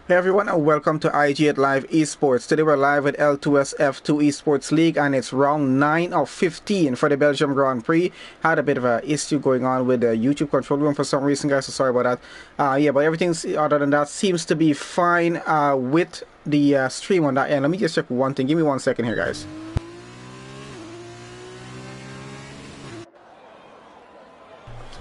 Hey everyone, and welcome to IG8Live Esports. Today we're live with L2S F2 Esports League, and it's round 9 of 15 for the Belgium Grand Prix. Had a bit of an issue going on with the YouTube control room for some reason, guys, so sorry about that. But everything other than that seems to be fine with the stream on that end. Let me just check one thing. Give me 1 second here, guys.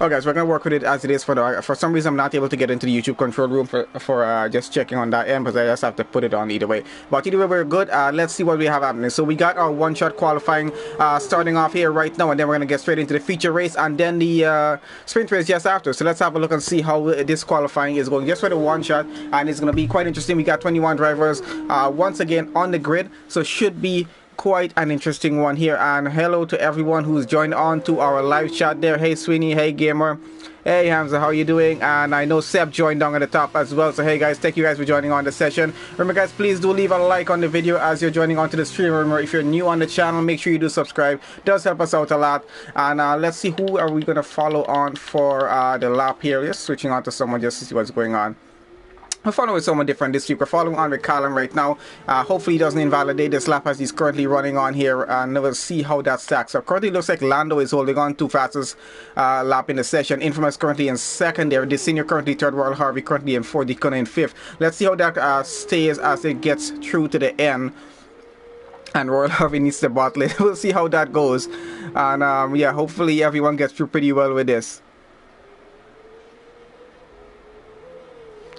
Oh guys, we're gonna work with it as it is for some reason I'm not able to get into the YouTube control room for just checking on that end, because I just have to put it on either way. But either way, we're good. Let's see what we have happening. So we got our one-shot qualifying starting off here right now, and then we're gonna get straight into the feature race and then the sprint race just after. So let's have a look and see how this qualifying is going just for the one shot, and it's gonna be quite interesting. We got 21 drivers once again on the grid, so should be quite an interesting one here. And hello to everyone who's joined on to our live chat there. Hey Sweeney, hey Gamer, hey Hamza, how you doing? And I know Seb joined down at the top as well. So hey guys, thank you guys for joining on the session. Remember guys, please do leave a like on the video as you're joining onto the stream. Remember, if you're new on the channel, make sure you do subscribe. It does help us out a lot. And let's see, who are we gonna follow on for the lap here? Just switching on to someone just to see what's going on. We're following with someone different this week. We're following on with Callum right now. Hopefully he doesn't invalidate this lap as he's currently running on here, and we'll see how that stacks up. Currently looks like Lando is holding on to fastest lap in the session. Infamous currently in second there. The senior currently third. Royal Harvey currently in fourth. Dicona in fifth. Let's see how that stays as it gets through to the end. And Royal Harvey needs to bottle it. We'll see how that goes. And yeah, hopefully everyone gets through pretty well with this.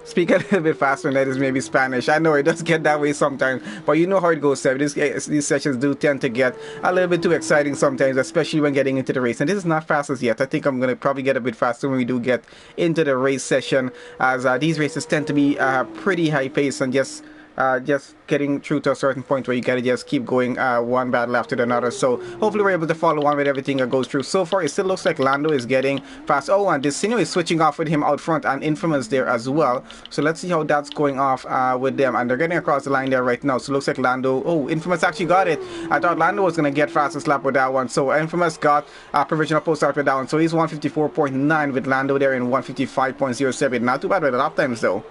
Speak a little bit faster, and that is maybe Spanish. I know it does get that way sometimes, but you know how it goes, Seb. These sessions do tend to get a little bit too exciting sometimes, especially when getting into the race. And this is not fast as yet. I think I'm going to probably get a bit faster when we do get into the race session, as these races tend to be pretty high pace and just getting through to a certain point where you gotta just keep going one battle after another. So hopefully we're able to follow on with everything that goes through. So far it still looks like Lando is getting fast. Oh, and Desinio is switching off with him out front, and Infamous there as well. So let's see how that's going off with them, and they're getting across the line there right now. So it looks like Lando, oh, Infamous actually got it. I thought Lando was gonna get fastest lap with that one. So Infamous got provisional post start with that one. So he's 154.9 with Lando there in 155.07. Not too bad with the lap times though.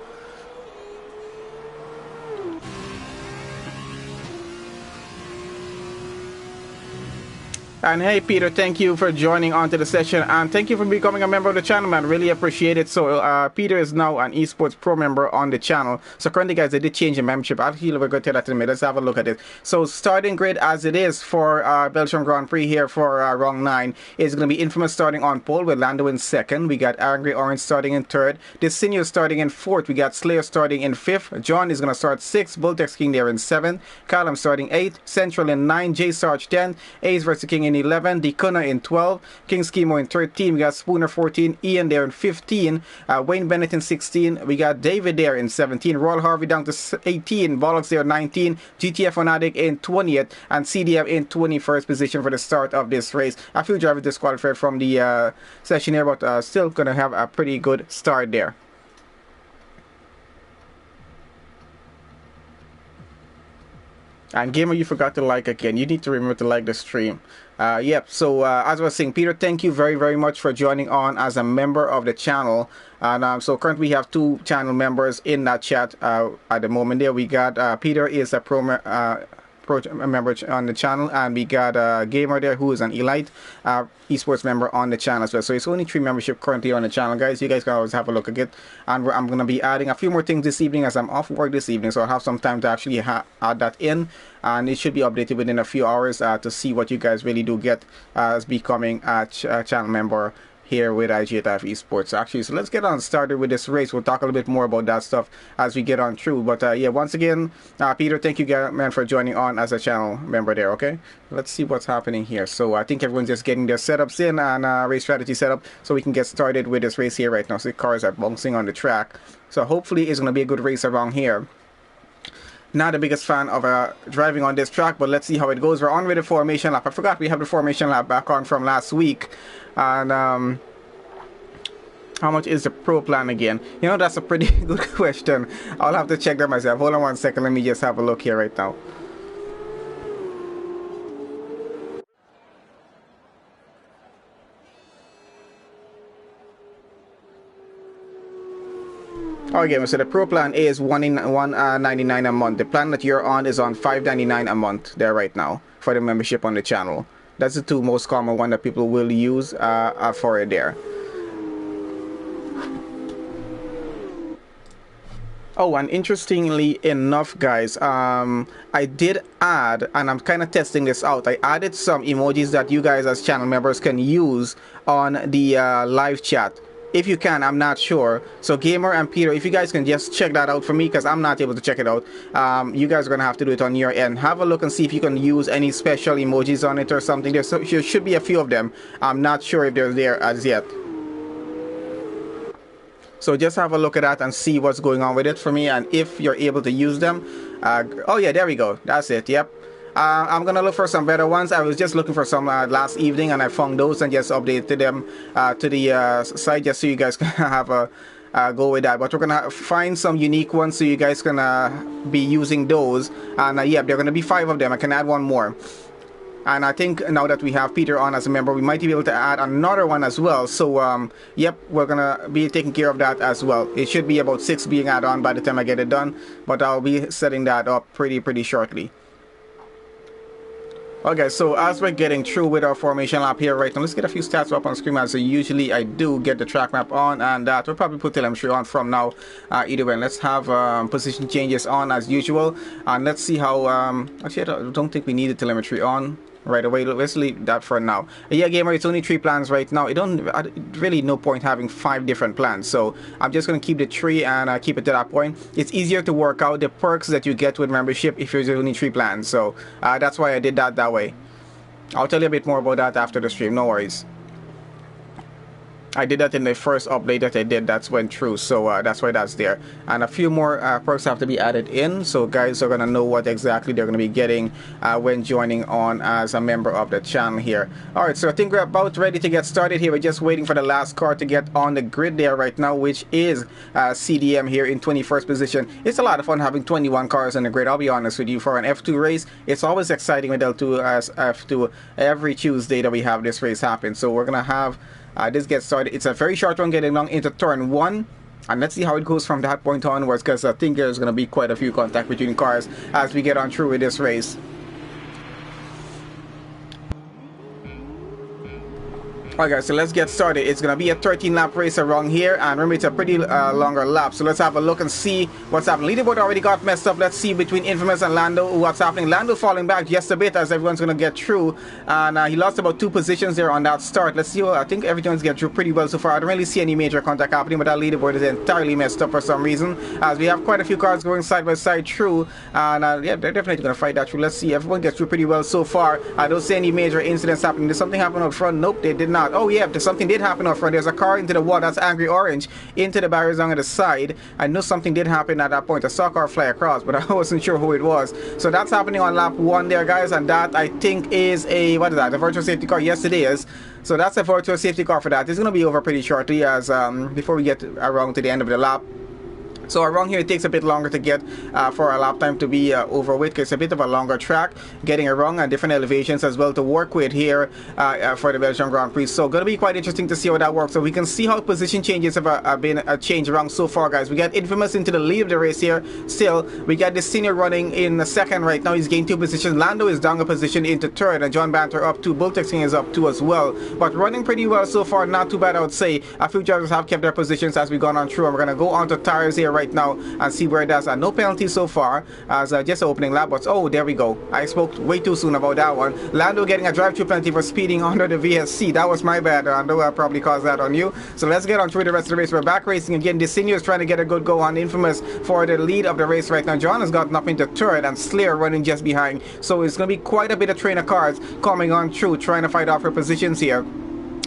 And hey Peter, thank you for joining onto the session, and thank you for becoming a member of the channel, man. Really appreciate it. So Peter is now an Esports Pro member on the channel. So currently guys, they did change the membership. Actually we're going to tell that in a minute. Let's have a look at it. So starting grid as it is for Belgium Grand Prix here for round 9 is going to be Infamous starting on pole with Lando in second. We got Angry Orange starting in third. Desinio starting in fourth. We got Slayer starting in fifth. John is going to start sixth. Bulltex King there in seventh. Callum starting eighth. Central in 9. J Sarge 10. Ace vs King in 11, Dicona in 12, King Schemo in 13, we got Spooner 14, Ian there in 15, Wayne Bennett in 16, we got David there in 17, Royal Harvey down to 18, Bollocks there 19, GTF Fanatic in 20th, and CDF in 21st position for the start of this race. A few drivers disqualified from the session here, but still gonna have a pretty good start there. And Gamer, you forgot to like again. You need to remember to like the stream. Yep, so as I was saying, Peter, thank you very, very much for joining on as a member of the channel. And so currently we have 2 channel members in that chat at the moment there. We got Peter is a pro member on the channel, and we got Gamer there who is an Elite Esports member on the channel as well. So it's only 3 membership currently on the channel, guys. You guys can always have a look at it, and I'm going to be adding a few more things this evening as I'm off work this evening, so I'll have some time to actually add that in, and it should be updated within a few hours to see what you guys really do get as becoming a channel member here with IG8Live Esports. Actually, so let's get on started with this race. We'll talk a little bit more about that stuff as we get on through. But yeah, once again, Peter, thank you, man, for joining on as a channel member there. Okay, let's see what's happening here. So I think everyone's just getting their setups in and race strategy set up, so we can get started with this race here right now. So the cars are bouncing on the track, so hopefully it's going to be a good race around here. Not the biggest fan of driving on this track, but let's see how it goes. We're on with the formation lap. I forgot we have the formation lap back on from last week. And how much is the pro plan again? You know, that's a pretty good question. I'll have to check that myself. Hold on 1 second. Let me just have a look here right now. Okay, so the pro plan is $199 a month. The plan that you're on is on $599 a month there right now for the membership on the channel. That's the two most common one that people will use for it there. Oh, and interestingly enough, guys, I did add, and I'm kind of testing this out, I added some emojis that you guys as channel members can use on the live chat. If you can, I'm not sure. So Gamer and Peter, if you guys can just check that out for me, because I'm not able to check it out. You guys are going to have to do it on your end. Have a look and see if you can use any special emojis on it or something. There should be a few of them. I'm not sure if they're there as yet. So just have a look at that and see what's going on with it for me, and if you're able to use them. Oh yeah, there we go. That's it. Yep. I'm gonna look for some better ones. I was just looking for some last evening, and I found those and just updated them to the site just so you guys can have a go with that. But we're gonna find some unique ones so you guys can be using those. And yeah, there are gonna be 5 of them. I can add one more. And I think now that we have Peter on as a member, we might be able to add another one as well. So, yep, we're going to be taking care of that as well. It should be about 6 being added on by the time I get it done. But I'll be setting that up pretty shortly. Okay, so as we're getting through with our formation lap here right now, let's get a few stats up on screen. As usually I do get the track map on, and we'll probably put telemetry on from now. Either way, let's have position changes on as usual, and let's see how actually I don't think we need the telemetry on right away. Let's leave that for now. Yeah, gamer, it's only 3 plans right now. Really no point having 5 different plans, so I'm just gonna keep the 3 and keep it to that point. It's easier to work out the perks that you get with membership if there's only 3 plans, so that's why I did that way. I'll tell you a bit more about that after the stream, no worries. I did that in the first update that I did, that's went through, so that's why that's there. And a few more perks have to be added in, so guys are going to know what exactly they're going to be getting when joining on as a member of the channel here. Alright, so I think we're about ready to get started here. We're just waiting for the last car to get on the grid there right now, which is CDM here in 21st position. It's a lot of fun having 21 cars on the grid, I'll be honest with you. For an F2 race, it's always exciting with L2S F2 every Tuesday that we have this race happen. So we're going to have this gets started. It's a very short one getting along into turn 1, and let's see how it goes from that point onwards, because I think there's going to be quite a few contact between cars as we get on through with this race. Alright guys, so let's get started. It's going to be a 13 lap race around here, and remember it's a pretty longer lap, so let's have a look and see what's happening. Leaderboard already got messed up. Let's see between Infamous and Lando what's happening. Lando falling back just a bit as everyone's going to get through, and he lost about 2 positions there on that start. Let's see, I think everyone's getting through pretty well so far. I don't really see any major contact happening, but that leaderboard is entirely messed up for some reason, as we have quite a few cars going side by side through, and yeah, they're definitely going to fight that through. Let's see, everyone gets through pretty well so far. I don't see any major incidents happening. Did something happen up front? Nope, they did not. Oh yeah, something did happen up front. There's a car into the wall. That's angry orange into the barriers on the side. I know something did happen at that point. I saw a car fly across, but I wasn't sure who it was. So that's happening on lap 1 there, guys, and that I think is a, what is that, a virtual safety car? Yes, it is. So that's a virtual safety car for that. It's going to be over pretty shortly, as before we get around to the end of the lap. So around here it takes a bit longer to get for our lap time to be over with, because it's a bit of a longer track, getting around and different elevations as well to work with here for the Belgium Grand Prix. So going to be quite interesting to see how that works. So we can see how position changes have been changed around so far, guys. We got Infamous into the lead of the race here still. We got the senior running in the second right now. He's gained 2 positions. Lando is down a position into third, and John Banter up 2. Bulltexing is up 2 as well. But running pretty well so far, not too bad I would say. A few drivers have kept their positions as we've gone on through, and we're going to go on to tires here right now and see where it does. No penalties so far as just opening lap, but oh, there we go. I spoke way too soon about that one. Lando getting a drive-through penalty for speeding under the VSC. That was my bad, Lando. I probably caused that on you. So let's get on through the rest of the race. We're back racing again. The senior is trying to get a good go on Infamous for the lead of the race right now. John has gotten up into third, and Slayer running just behind. So it's going to be quite a bit of train of cars coming on through, trying to fight off for positions here.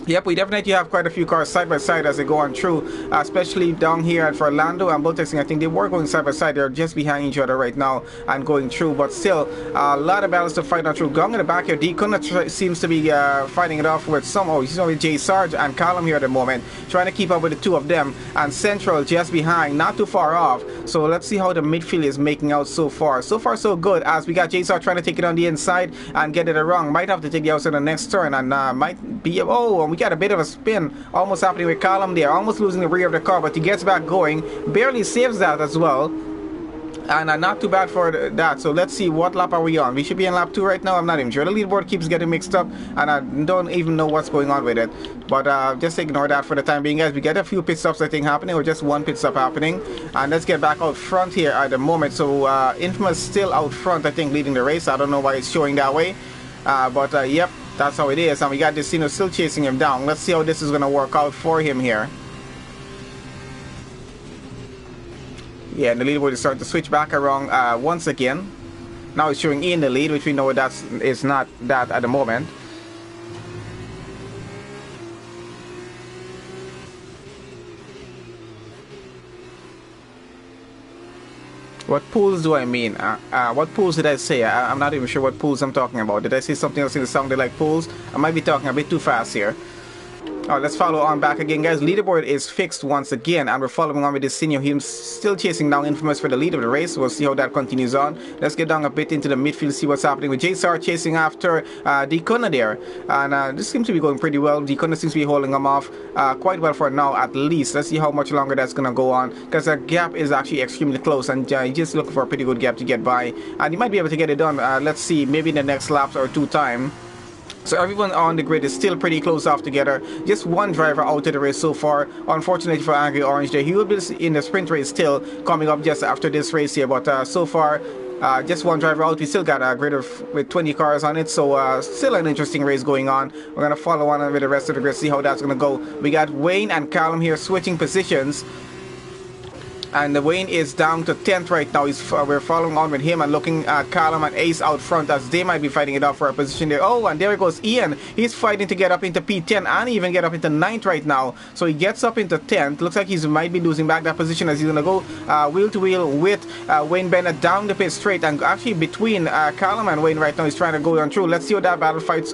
Yep, we definitely have quite a few cars side by side as they go on through, especially down here for Lando and Bulltexing. I think they were going side by side. They're just behind each other right now and going through, but still a lot of battles to fight on through. Gong in the back here, Deacon seems to be fighting it off with some, oh, he's with Jay Sarge and Callum here at the moment, trying to keep up with the 2 of them, and Central just behind, not too far off. So let's see how the midfield is making out so far. So far so good, as we got Jay Sarge trying to take it on the inside and get it around. Might have to take the outside the next turn, and might be, oh, and we got a bit of a spin almost happening with Callum there, almost losing the rear of the car, but he gets back going, barely saves that as well. And not too bad for that. So let's see, what lap are we on? We should be in lap 2 right now. I'm not even sure. The leaderboard keeps getting mixed up and I don't even know what's going on with it. But just ignore that for the time being, guys. We get a few pit stops I think happening, or just one pit stop happening. And let's get back out front here at the moment. So Infamous still out front, I think, leading the race. I don't know why it's showing that way. But yep, that's how it is. And we got Destino still chasing him down. Let's see how this is going to work out for him here. Yeah, and the leaderboard is starting to switch back around once again. Now it's showing Ian the lead, which we know it's not that at the moment. What pools do I mean? What pools did I say? I'm not even sure what pools I'm talking about. Did I say something else in the song that like pools? I might be talking a bit too fast here. Alright, let's follow on back again, guys. Leaderboard is fixed once again, and we're following on with this senior. He's still chasing down Infamous for the lead of the race. We'll see how that continues on. Let's get down a bit into the midfield, see what's happening with JSR chasing after Decona there. And this seems to be going pretty well. Decona seems to be holding him off quite well for now, at least. Let's see how much longer that's going to go on, because the gap is actually extremely close, and he's just looking for a pretty good gap to get by. And he might be able to get it done, let's see, maybe in the next laps or 2 time. So everyone on the grid is still pretty close off together. Just one driver out of the race so far. Unfortunately for Angry Orange there, he will be in the sprint race still, coming up just after this race here. But so far, just one driver out. We still got a grid with 20 cars on it, so still an interesting race going on. We're going to follow on with the rest of the grid, see how that's going to go. We got Wayne and Callum here switching positions. And Wayne is down to 10th right now. We're following on with him and looking at Callum and Ace out front, as they might be fighting it out for a position there. Oh, and there goes Ian. He's fighting to get up into P10 and even get up into 9th right now. So he gets up into 10th. Looks like he might be losing back that position, as he's going to go wheel to wheel with Wayne Bennett down the pit straight. And actually between Callum and Wayne right now, he's trying to go on through. Let's see how that battle fight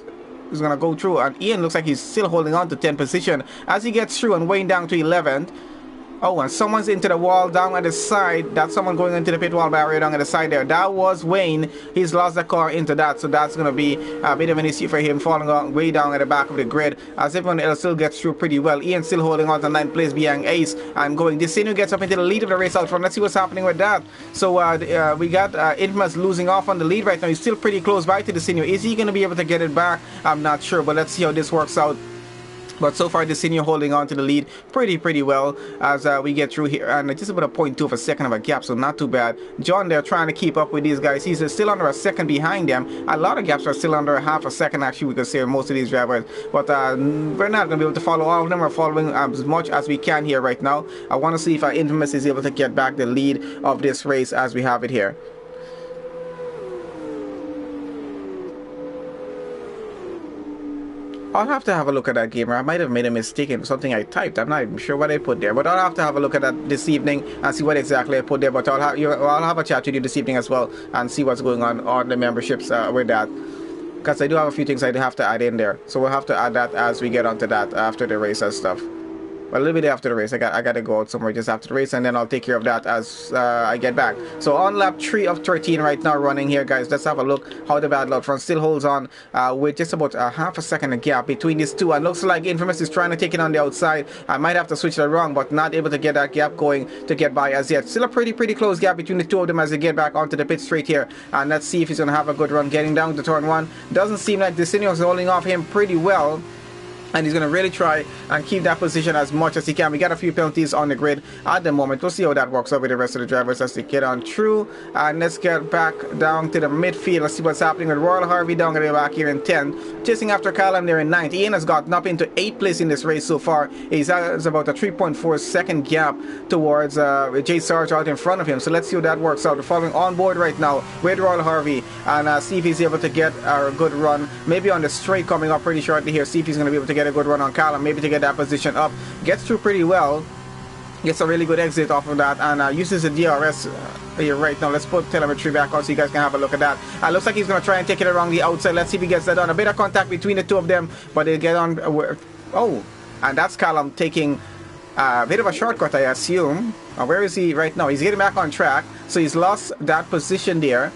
is going to go through. And Ian looks like he's still holding on to 10th position as he gets through, and Wayne down to 11th. Oh, and someone's into the wall down at the side. That's someone going into the pit wall barrier down at the side there. That was Wayne. He's lost the car into that, so that's going to be a bit of an issue for him, falling on way down at the back of the grid, as everyone else still gets through pretty well. Ian still holding on to 9th place behind Ace and going. Destino gets up into the lead of the race out front. Let's see what's happening with that. So we got Infamous losing off on the lead right now. He's still pretty close by to Destino. Is he going to be able to get it back? I'm not sure, but let's see how this works out. But so far, the senior holding on to the lead pretty well as we get through here. And just about a 0.2 of a second of a gap, so not too bad. John there trying to keep up with these guys. He's still under a second behind them. A lot of gaps are still under half a second, actually, we could say, most of these drivers. But we're not going to be able to follow all of them. We're following as much as we can here right now. I want to see if Infamous is able to get back the lead of this race as we have it here. I'll have to have a look at that game. I might have made a mistake in something I typed. I'm not even sure what I put there, but I'll have to have a look at that this evening and see what exactly I put there. But I'll have a chat with you this evening as well and see what's going on the memberships with that, because I do have a few things I have to add in there. So we'll have to add that as we get onto that after the race and stuff. But a little bit after the race, I got to go out somewhere just after the race, and then I'll take care of that as I get back. So on lap 3 of 13 right now running here, guys. Let's have a look how the battle out front still holds on with just about half a second of gap between these two. And looks like Infamous is trying to take it on the outside. I might have to switch that wrong, but not able to get that gap going to get by as yet. Still a pretty close gap between the two of them as they get back onto the pit straight here. And let's see if he's going to have a good run getting down to turn 1. Doesn't seem like Destino is holding off him pretty well, and he's going to really try and keep that position as much as he can. We got a few penalties on the grid at the moment. We'll see how that works out with the rest of the drivers as they get on through. And let's get back down to the midfield. Let's see what's happening with Royal Harvey down at the back here in 10th. Chasing after Callum there in 9th. Ian has gotten up into 8th place in this race so far. He's about a 3.4 second gap towards Jay Sarge out in front of him. So let's see how that works out. We're following on board right now with Royal Harvey and see if he's able to get a good run. Maybe on the straight coming up pretty shortly here. See if he's going to be able to get a good run on Callum, maybe to get that position up. Gets through pretty well, gets a really good exit off of that, and uses the DRS here right now. Let's put telemetry back on so you guys can have a look at that. Looks like he's going to try and take it around the outside. Let's see if he gets that done. A bit of contact between the two of them, but they get on. Oh, and that's Callum taking a bit of a shortcut, I assume. Where is he right now? He's getting back on track, so he's lost that position there.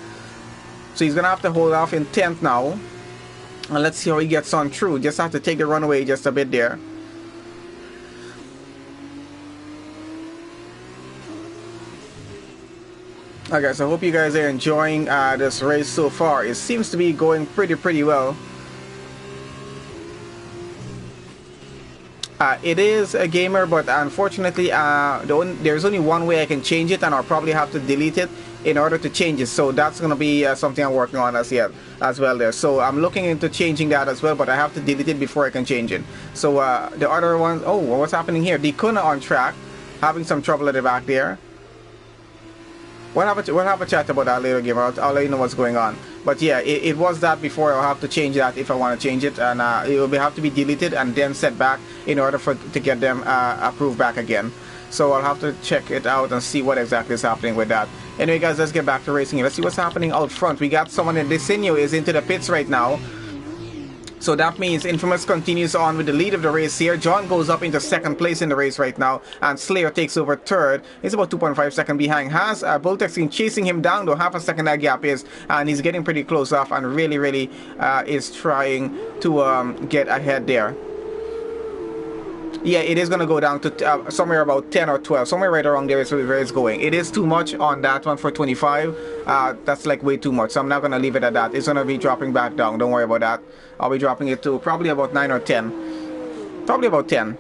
So he's going to have to hold off in 10th now. And let's see how he gets on through. Just have to take the runaway just a bit there. Okay, so I hope you guys are enjoying this race so far. It seems to be going pretty well. It is a gamer, but unfortunately there's only one way I can change it, and I'll probably have to delete it in order to change it. So that's going to be something I'm working on as well there. So I'm looking into changing that as well, but I have to delete it before I can change it. So the other one, oh, what's happening here? Dekuna on track, having some trouble at the back there. We'll have a chat about that later, gamer. I'll let you know what's going on. But yeah, it was that before. I'll have to change that if I want to change it, and it will have to be deleted and then set back in order to get them approved back again. So I'll have to check it out and see what exactly is happening with that. Anyway, guys, let's get back to racing here. Let's see what's happening out front. We got someone in Desenio is into the pits right now. So that means Infamous continues on with the lead of the race here. John goes up into second place in the race right now, and Slayer takes over third. He's about 2.5 seconds behind. Has Voltex chasing him down, though half a second that gap is, and he's getting pretty close off, and really is trying to get ahead there. Yeah, it is going to go down to somewhere about 10 or 12. Somewhere right around there is where it's going. It is too much on that one for 25. That's like way too much. So I'm not going to leave it at that. It's going to be dropping back down. Don't worry about that. I'll be dropping it to probably about 9 or 10. Probably about 10.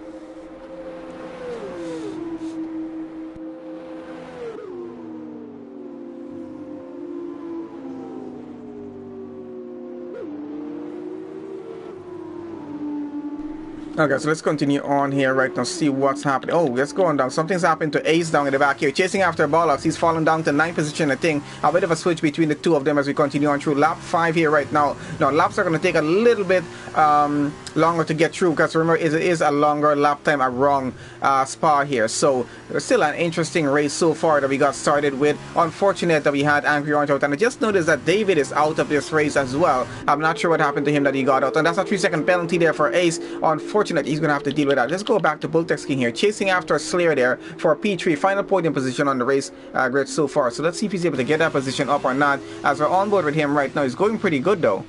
Okay, so let's continue on here right now, see what's happening. Oh, let's go on down. Something's happened to Ace down in the back here. Chasing after Bollocks. He's fallen down to 9th position, I think. A bit of a switch between the two of them as we continue on through lap 5 here right now. Now, laps are going to take a little bit longer to get through, because remember, it is a longer lap time around Spa here. So, it's still an interesting race so far that we got started with. Unfortunate that we had Angry Orange out. And I just noticed that David is out of this race as well. I'm not sure what happened to him that he got out. And that's a 3-second penalty there for Ace. Unfortunately, he's going to have to deal with that. Let's go back to Voltex King here, chasing after Slayer there for P3, final podium position on the race grid so far. So let's see if he's able to get that position up or not, as we're on board with him right now. He's going pretty good though.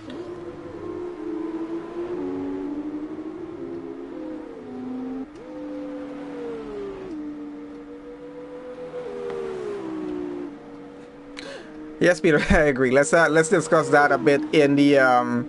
Yes, Peter, I agree. Let's discuss that a bit in the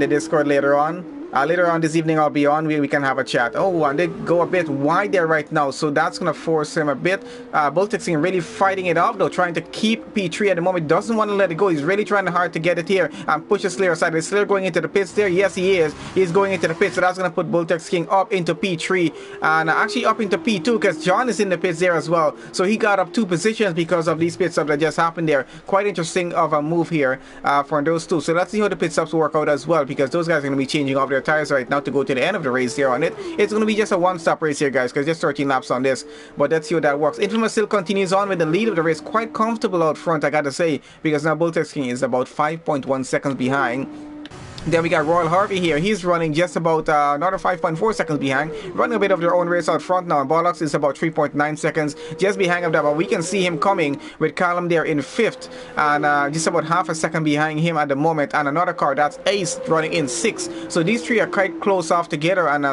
Discord later on. Later on this evening I'll be on, we can have a chat. Oh, and they go a bit wide there right now, so that's going to force him a bit. Voltexing really fighting it off though, trying to keep P3 at the moment. Doesn't want to let it go. He's really trying hard to get it here and push the Slayer aside. Is Slayer going into the pits there? Yes, he is. He's going into the pits, so that's going to put Voltex King up into P3 and actually up into P2, because John is in the pits there as well. So he got up 2 positions because of these pit stops that just happened there. Quite interesting of a move here for those two. So let's see how the pit stops work out as well, because those guys are going to be changing off their tires right now to go to the end of the race here on it. It's going to be just a one-stop race here, guys, because just 13 laps on this, but let's see how that works. Infamous still continues on with the lead of the race, quite comfortable out front, I gotta say, because now Voltex King is about 5.1 seconds behind. Then we got Royal Harvey here. He's running just about another 5.4 seconds behind. Running a bit of their own race out front now. And Bollocks is about 3.9 seconds just behind of that. But we can see him coming with Callum there in 5th. And just about half a second behind him at the moment. And another car, that's Ace, running in 6th. So these three are quite close off together. And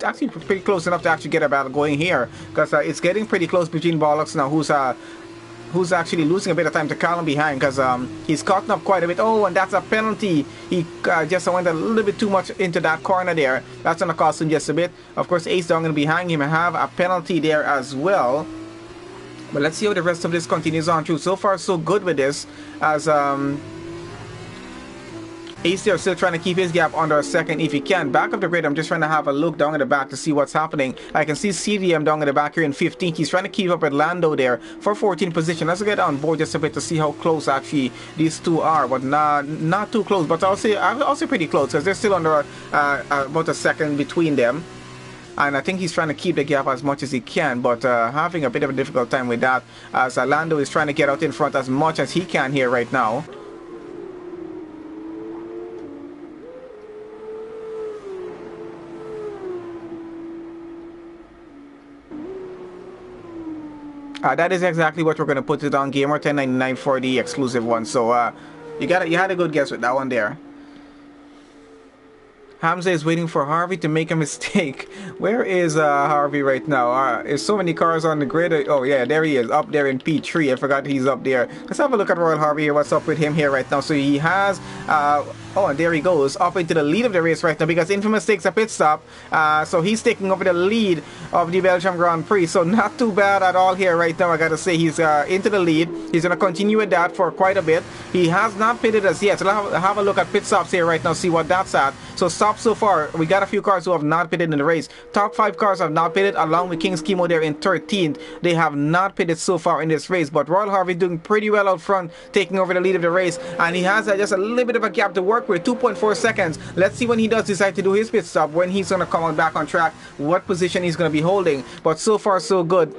actually pretty close enough to actually get a battle going here. Because it's getting pretty close between Bollocks now, who's actually losing a bit of time to Callum behind, because he's caught up quite a bit. Oh, and that's a penalty. He just went a little bit too much into that corner there. That's going to cost him just a bit. Of course, Ace down and behind him have a penalty there as well. But let's see how the rest of this continues on through. So far, so good with this, as Ace there still trying to keep his gap under a second if he can. Back of the grid, I'm just trying to have a look down at the back to see what's happening. I can see CDM down at the back here in 15th. He's trying to keep up with Lando there for 14th position. Let's get on board just a bit to see how close actually these two are, but not too close. But I'll say pretty close, because they're still under about a second between them. And I think he's trying to keep the gap as much as he can, but having a bit of a difficult time with that, as Lando is trying to get out in front as much as he can here right now. That is exactly what we're going to put it on, Gamer 1099 for the exclusive one. So you had a good guess with that one there. Hamza is waiting for Harvey to make a mistake. Where is Harvey right now? There's so many cars on the grid. Oh yeah, there he is, up there in P3. I forgot he's up there. Let's have a look at Royal Harvey here. What's up with him here right now? So he has oh, and there he goes, up into the lead of the race right now because Infamous takes a pit stop. So he's taking over the lead of the Belgium Grand Prix. So not too bad at all here right now. I gotta say he's into the lead. He's gonna continue with that for quite a bit. He has not pitted as yet. So let's have a look at pit stops here right now, see what that's at. So stops so far, we got a few cars who have not pitted in the race. Top 5 cars have not pitted, along with King's Chemo there in 13th. They have not pitted so far in this race, but Royal Harvey doing pretty well out front, taking over the lead of the race, and he has just a little bit of a gap to work with, 2.4 seconds. Let's see when he does decide to do his pit stop, when he's going to come on back on track, what position he's going to be holding. But so far so good,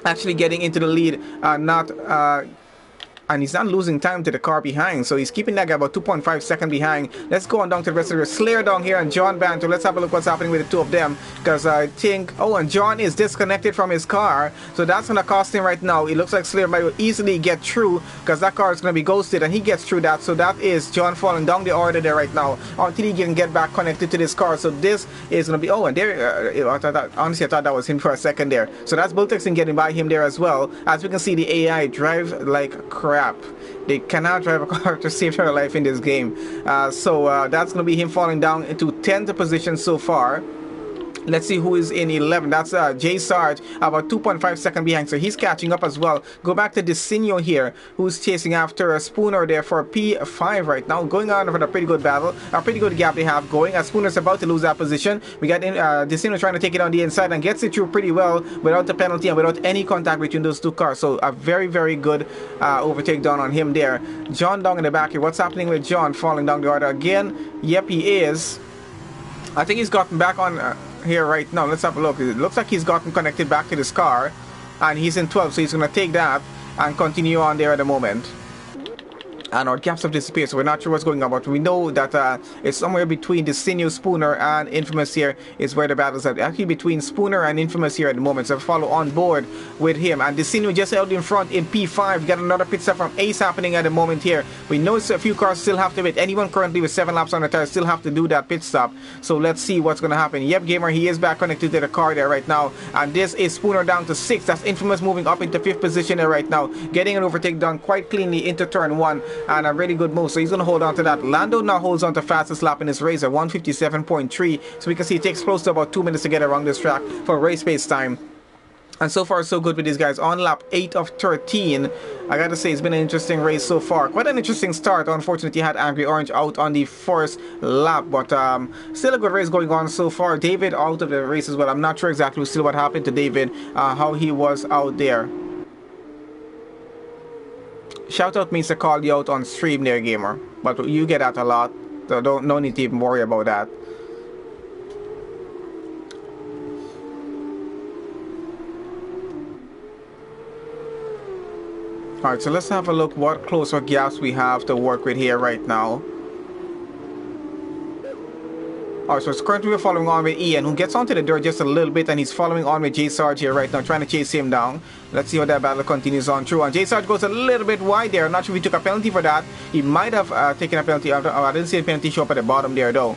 actually getting into the lead, and he's not losing time to the car behind, so he's keeping that guy about 2.5 seconds behind. Let's go on down to the rest of the Slayer down here and John Banto. Let's have a look what's happening with the two of them, because I think, oh, and John is disconnected from his car, so that's going to cost him right now. It looks like Slayer might easily get through, because that car is going to be ghosted, and he gets through that. So that is John falling down the order there right now until he can get back connected to this car. So this is going to be, oh, and there, honestly I thought that was him for a second there. So that's Bultexin getting by him there as well. As we can see, the AI drive like crap. They cannot drive a car to save their life in this game. So that's going to be him falling down into 10th position so far. Let's see who is in 11. That's Jay Sarge, about 2.5 seconds behind. So he's catching up as well. Go back to Desinio here, who's chasing after a Spooner there for P5 right now. Going on for a pretty good battle. A pretty good gap they have going. As Spooner's about to lose that position. We got Desinio trying to take it on the inside and gets it through pretty well without the penalty and without any contact between those two cars. So a very, very good overtake down on him there. John down in the back here. What's happening with John falling down the order again? Yep, he is. I think he's gotten back on... here right now. Let's have a look. It looks like he's gotten connected back to this car, and he's in 12, so he's going to take that and continue on there at the moment. And our gaps have disappeared, so we're not sure what's going on, but we know that it's somewhere between the Desinio, Spooner, and Infamous here is where the battles are. Actually between Spooner and Infamous here at the moment, so follow on board with him. And Desinio just held in front in P5. We got another pit stop from Ace happening at the moment here. We know a few cars still have to pit. Anyone currently with 7 laps on the tire still have to do that pit stop. So let's see what's going to happen. Yep, Gamer, he is back connected to the car there right now. And this is Spooner down to 6th. That's Infamous moving up into 5th position there right now. Getting an overtake done quite cleanly into turn 1. And a really good move, so he's going to hold on to that. Lando now holds on to fastest lap in this race at 157.3, so we can see it takes close to about 2 minutes to get around this track for race pace time. And so far so good with these guys on lap 8 of 13. I gotta say it's been an interesting race so far. Quite an interesting start. Unfortunately had Angry Orange out on the first lap, but still a good race going on so far. David out of the race as well. I'm not sure exactly still what happened to David, how he was out there. Shout out means to call you out on stream there, Gamer, but you get that a lot, so no need to even worry about that. Alright, so let's have a look what closer gaps we have to work with here right now. Alright, so it's currently we're following on with Ian, who gets onto the dirt just a little bit, and he's following on with J Sarge here right now, trying to chase him down. Let's see how that battle continues on through. And J Sarge goes a little bit wide there. I'm not sure if he took a penalty for that. He might have taken a penalty. I didn't see a penalty show up at the bottom there though.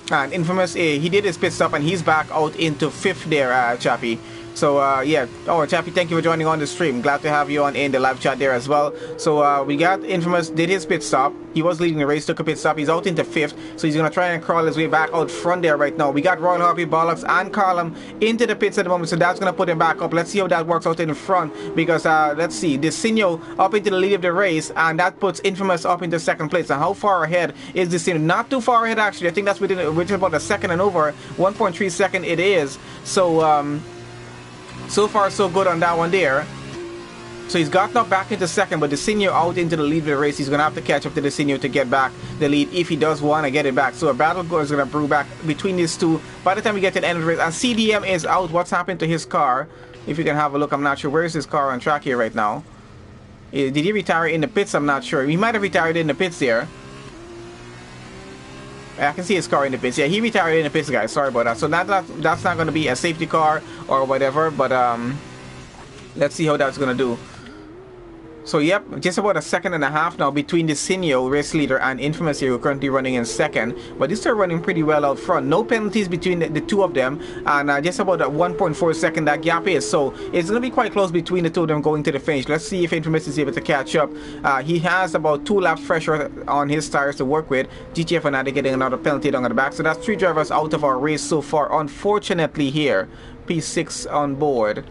And Infamous, he did his pit stop and he's back out into 5th there, Chappie. So yeah, oh Chappie, thank you for joining on the stream. Glad to have you on in the live chat there as well. So we got Infamous, did his pit stop. He was leading the race, took a pit stop. He's out into 5th, so he's gonna try and crawl his way back out front there right now. We got Royal Harvey, Bollocks, and Carlum into the pits at the moment, so that's gonna put him back up. Let's see how that works out in front, because let's see, Desinio up into the lead of the race, and that puts Infamous up into 2nd place. And how far ahead is Desinio? Not too far ahead actually. I think that's within about a second and over. 1.3 second it is. So so far so good on that one there. So he's gotten up back into 2nd, but Desinio out into the lead of the race. He's going to have to catch up to Desinio to get back the lead if he does want to get it back. So a battle is going to brew back between these two by the time we get to the end of the race. And CDM is out. What's happened to his car? If you can have a look, I'm not sure. Where is his car on track here right now? Did he retire in the pits? I'm not sure. He might have retired in the pits there. I can see his car in the pits. Yeah, he retired in the pits, guys. Sorry about that. So that's not going to be a safety car or whatever, but let's see how that's going to do. So yep, just about a second and a half now between the Sinio race leader and Infamous here, who are currently running in second. But these are running pretty well out front. No penalties between the two of them, and just about a 1.4 second that gap is. So it's going to be quite close between the two of them going to the finish. Let's see if Infamous is able to catch up. He has about 2 laps pressure on his tires to work with. GTA Fanatic getting another penalty down at the back. So that's 3 drivers out of our race so far. Unfortunately here, P6 on board.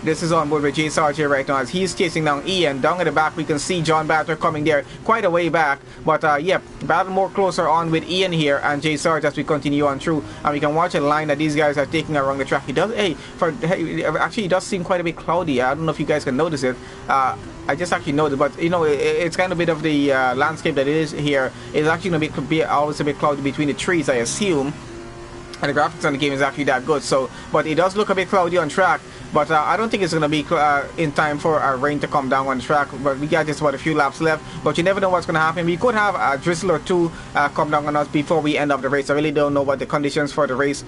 This is on board with J Sarge here right now as he's chasing down Ian. Down at the back we can see John Batter coming there quite a way back. But yep, battle more closer on with Ian here and J Sarge as we continue on through. And we can watch a line that these guys are taking around the track. It does, actually it does seem quite a bit cloudy. I don't know if you guys can notice it. I just actually noticed, but you know, it's kind of a bit of the landscape that it is here. It's actually going to be always a bit cloudy between the trees, I assume. And the graphics on the game is actually that good. So, but it does look a bit cloudy on track. But I don't think it's going to be in time for rain to come down on the track. But we got just about a few laps left. But you never know what's going to happen. We could have a drizzle or two come down on us before we end up the race. I really don't know what the conditions for the race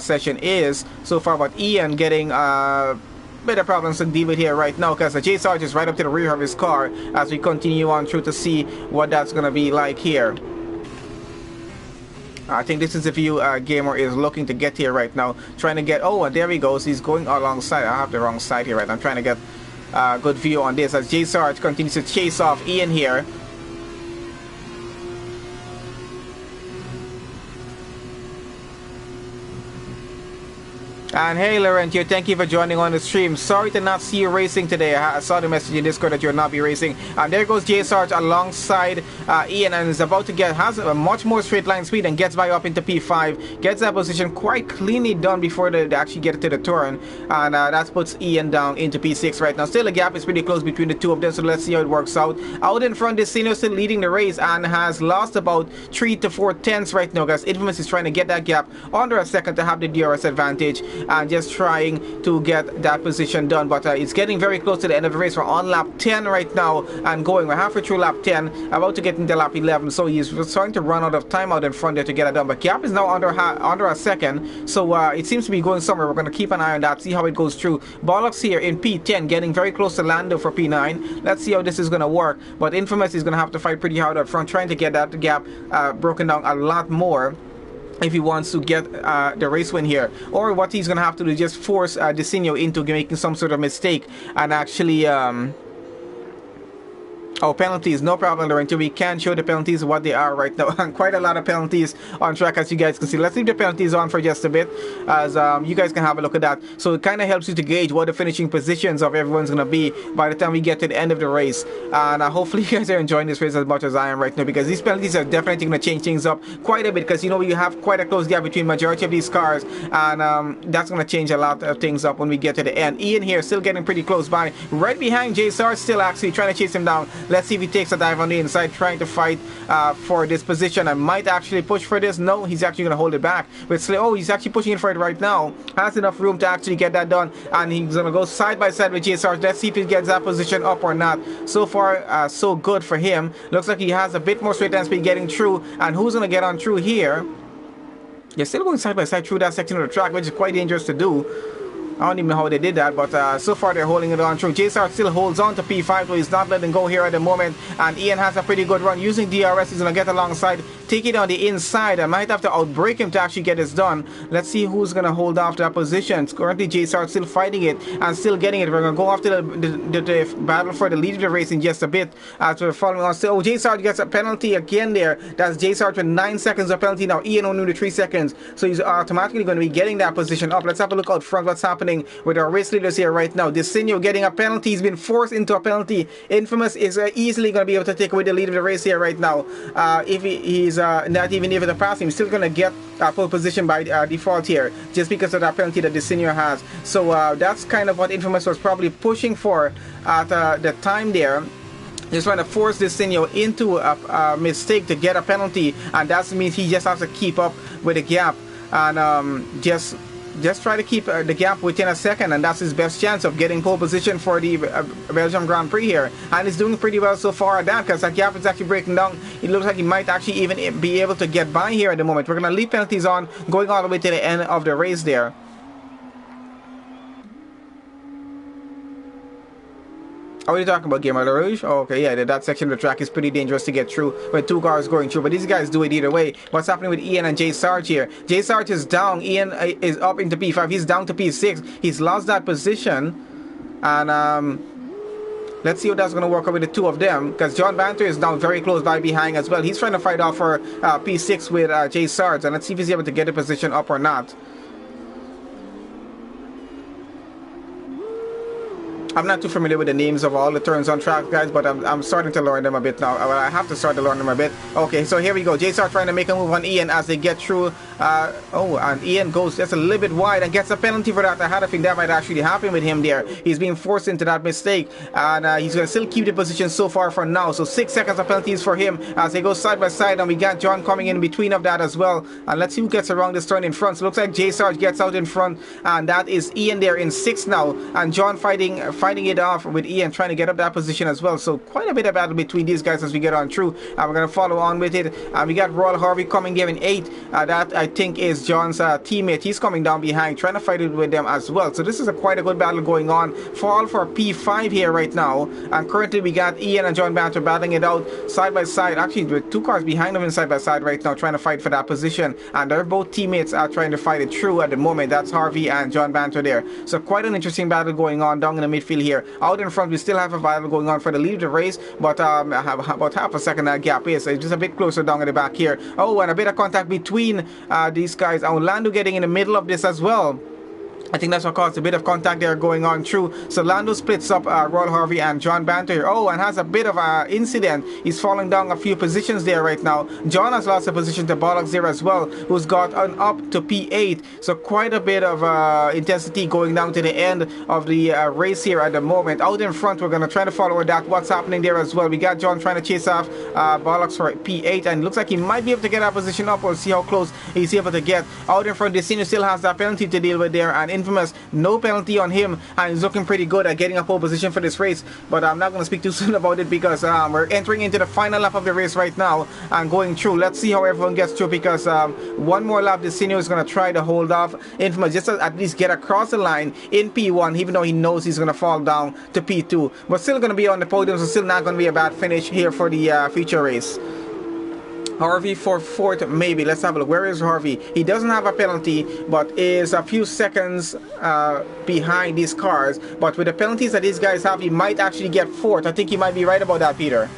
session is so far. But Ian getting better problems to deal with here right now because the J Sarge is right up to the rear of his car as we continue on through to see what that's going to be like here. I think this is the view Gamer is looking to get here right now. Trying to get, oh, and there he goes. He's going alongside. I have the wrong side here, right? I'm trying to get a good view on this as J Sarge continues to chase off Ian here. And hey Laurent here, thank you for joining on the stream. Sorry to not see you racing today. I saw the message in Discord that you'll not be racing. And there goes J Sarge alongside Ian and is about to has a much more straight line speed and gets by up into P5. Gets that position quite cleanly done before they actually get to the turn. And that puts Ian down into P6 right now. Still the gap is pretty close between the two of them, so let's see how it works out. Out in front, Destino still leading the race and has lost about 3 to 4 tenths right now, guys. Infamous is trying to get that gap under a second to have the DRS advantage. And just trying to get that position done, but it's getting very close to the end of the race. We're on lap 10 right now and going. We're halfway through lap 10, about to get into lap 11, so he's starting to run out of time out in front there to get it done. But gap is now under a second, so it seems to be going somewhere. We're going to keep an eye on that, see how it goes through. Bollocks here in P10, getting very close to Lando for P9. Let's see how this is going to work, but Infamous is going to have to fight pretty hard up front, trying to get that gap broken down a lot more if he wants to get the race win here. Or what he's going to have to do is just force Desinho into making some sort of mistake and actually oh, penalties, no problem, Lorenzo. We can show the penalties what they are right now. And quite a lot of penalties on track, as you guys can see. Let's leave the penalties on for just a bit, as you guys can have a look at that. So it kind of helps you to gauge what the finishing positions of everyone's going to be by the time we get to the end of the race. And hopefully you guys are enjoying this race as much as I am right now, because these penalties are definitely going to change things up quite a bit, because you know you have quite a close gap between majority of these cars, and that's going to change a lot of things up when we get to the end. Ian here still getting pretty close by, right behind J Sarge, still actually trying to chase him down. Let's see if he takes a dive on the inside, trying to fight for this position. I might actually push for this. No, he's actually going to hold it back. But oh, he's actually pushing it for it right now. Has enough room to actually get that done. And he's going to go side by side with J Sarge. Let's see if he gets that position up or not. So far, so good for him. Looks like he has a bit more straight line speed getting through. And who's going to get on through here? They're still going side by side through that section of the track, which is quite dangerous to do. I don't even know how they did that, but so far they're holding it on through. J Sarge still holds on to P5, so he's not letting go here at the moment. And Ian has a pretty good run using DRS. He's going to get alongside, take it on the inside. I might have to outbreak him to actually get this done. Let's see who's going to hold off that position. Currently J Sarge still fighting it and still getting it. We're going to go after the battle for the lead of the race in just a bit as we're following on. So J Sarge gets a penalty again there. That's J Sarge with 9 seconds of penalty now. Ian only with 3 seconds. So he's automatically going to be getting that position up. Let's have a look out front what's happening with our race leaders here right now. Desinho getting a penalty. He's been forced into a penalty. Infamous is easily going to be able to take away the lead of the race here right now. If he's not even able to pass him, still going to get pole position by default here, just because of that penalty that Desinho has. So that's kind of what Infamous was probably pushing for at the time there. Just trying to force Desinho into a mistake to get a penalty, and that means he just has to keep up with the gap and just just try to keep the gap within a second, and that's his best chance of getting pole position for the Belgium Grand Prix here. And he's doing pretty well so far at that, because that gap is actually breaking down. It looks like he might actually even be able to get by here at the moment. We're going to leave penalties on, going all the way to the end of the race there. How are you talking about, Game of Rouge? Oh, okay, yeah, that section of the track is pretty dangerous to get through with 2 cars going through, but these guys do it either way. What's happening with Ian and J Sarge here? J Sarge is down, Ian is up into P5, he's down to P6, he's lost that position, and let's see how that's going to work out with the 2 of them, because John Banter is down very close by behind as well. He's trying to fight off for P6 with J Sarge, and let's see if he's able to get the position up or not. I'm not too familiar with the names of all the turns on track, guys, but I'm starting to learn them a bit now. Well, I have to start to learn them a bit. Okay, so here we go. J-Star trying to make a move on Ian as they get through. Oh, and Ian goes just a little bit wide and gets a penalty for that. I had a think that might actually happen with him there. He's being forced into that mistake, and he's going to still keep the position so far for now. So 6 seconds of penalties for him as they go side by side, and we got John coming in between of that as well. And let's see who gets around this turn in front. So it looks like J-Sarge gets out in front, and that is Ian there in 6th now, and John fighting it off with Ian, trying to get up that position as well. So quite a bit of battle between these guys as we get on through. We're going to follow on with it. We got Royal Harvey coming there in 8th. That I think is John's teammate. He's coming down behind, trying to fight it with them as well. So this is quite a good battle going on for P5 here right now. And currently we got Ian and John Banter battling it out side by side. Actually, with 2 cars behind them in side by side right now, trying to fight for that position. And they're both teammates are trying to fight it through at the moment. That's Harvey and John Banter there. So quite an interesting battle going on down in the midfield here. Out in front, we still have a battle going on for the lead of the race, but have about half a second gap here, so it's just a bit closer down at the back here. Oh, and a bit of contact between these guys. Lando getting in the middle of this as well. I think that's what caused a bit of contact there going on through. So Lando splits up Royal Harvey and John Banter here. Oh, and has a bit of an incident. He's falling down a few positions there right now. John has lost a position to Bollocks there as well, who's got up to P8. So quite a bit of intensity going down to the end of the race here at the moment. Out in front, we're going to try to follow that. What's happening there as well. We got John trying to chase off Bollocks for P8, and it looks like he might be able to get that position up. We'll see how close he's able to get. Out in front, Destino still has that penalty to deal with there, and Infamous, no penalty on him, and he's looking pretty good at getting a pole position for this race. But I'm not going to speak too soon about it, because we're entering into the final lap of the race right now and going through. Let's see how everyone gets through, because one more lap Destino is going to try to hold off Infamous just to at least get across the line in P1, even though he knows he's going to fall down to P2, but still going to be on the podium, so still not going to be a bad finish here for the feature race. Harvey for 4th, maybe. Let's have a look. Where is Harvey? He doesn't have a penalty, but is a few seconds behind these cars. But with the penalties that these guys have, he might actually get 4th. I think you might be right about that, Peter.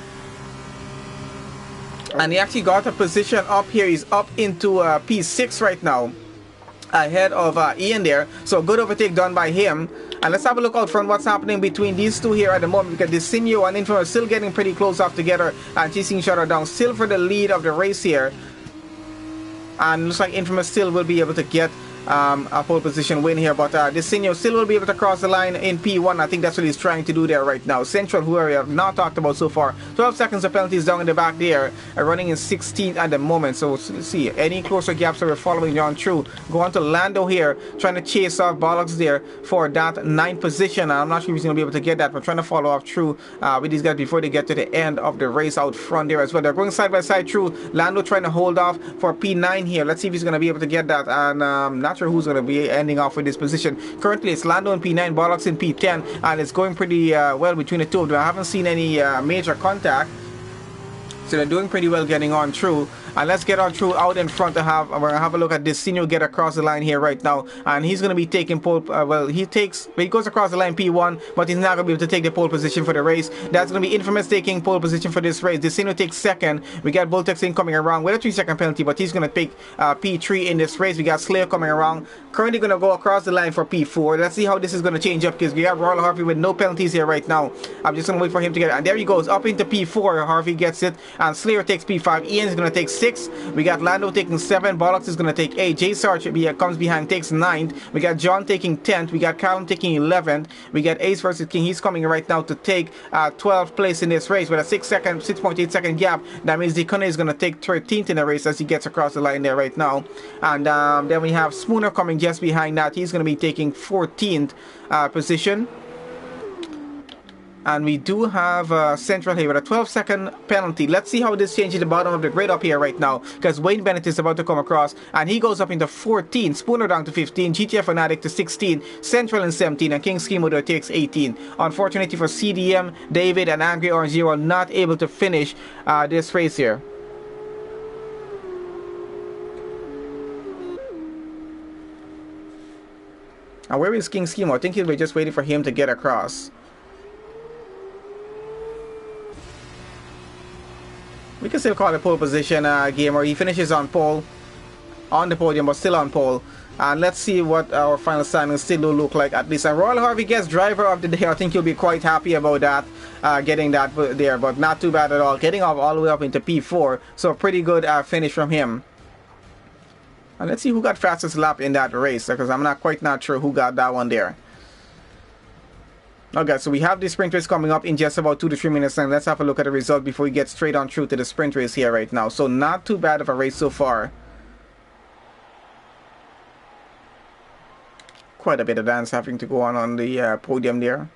And he actually got a position up here. He's up into P6 right now, ahead of Ian there. So good overtake done by him. And let's have a look out front what's happening between these two here at the moment, because Desimio and Infamous still getting pretty close off together and chasing each other down, still for the lead of the race here. And looks like Infamous still will be able to get a pole position win here, but Desimio still will be able to cross the line in P1. I think that's what he's trying to do there right now. Central, who we have not talked about so far, 12 seconds of penalties down in the back there, running in 16th at the moment. So let's see, any closer gaps that we're following John through. Go on to Lando here, trying to chase off Bollocks there for that 9th position. I'm not sure if he's going to be able to get that, but trying to follow off through with these guys before they get to the end of the race out front there as well. They're going side by side through. Lando trying to hold off for P9 here. Let's see if he's going to be able to get that, and not sure who's going to be ending off with this position. Currently it's Lando in P9, Bollocks in P10, and it's going pretty well between the two of them. I haven't seen any major contact, so they're doing pretty well getting on through. And let's get on through out in front to have, we're gonna have a look at this Senior get across the line here right now, and he's gonna be taking pole. He goes across the line P1, but he's not gonna be able to take the pole position for the race. That's gonna be Infamous taking pole position for this race. Destino takes 2nd. We got Voltex coming around with a 3-second penalty, but he's gonna take P3 in this race. We got Slayer coming around, currently gonna go across the line for P4. Let's see how this is gonna change up, because we got Royal Harvey with no penalties here right now. I'm just gonna wait for him to get it, and there he goes up into P4. Harvey gets it, and Slayer takes P5. Ian is going to take 6. We got Lando taking 7. Bollocks is going to take 8. J Sarge comes behind, takes 9. We got John taking 10th. We got Callum taking 11th. We got Ace versus King. He's coming right now to take 12th place in this race with a 6.8 second gap. That means Dekone is going to take 13th in the race as he gets across the line there right now. And then we have Spooner coming just behind that. He's going to be taking 14th position. And we do have Central here with a 12-second penalty. Let's see how this changes the bottom of the grid up here right now, because Wayne Bennett is about to come across, and he goes up into 14, Spooner down to 15, GTF Fanatic to 16, Central in 17, and King Schemo takes 18. Unfortunately for CDM, David and Angry Orange Zero not able to finish this race here. And where is King Schemo? I think he'll be just waiting for him to get across. We can still call it pole position game, or he finishes on pole, on the podium, but still on pole. And let's see what our final standings still do look like at least. And Royal Harvey gets driver of the day. I think you'll be quite happy about that, getting that there, but not too bad at all. Getting off all the way up into P4, so a pretty good finish from him. And let's see who got fastest lap in that race, because I'm not sure who got that one there. Okay, so we have the sprint race coming up in just about 2 to 3 minutes, and let's have a look at the result before we get straight on through to the sprint race here right now. So not too bad of a race so far. Quite a bit of dance having to go on the podium there.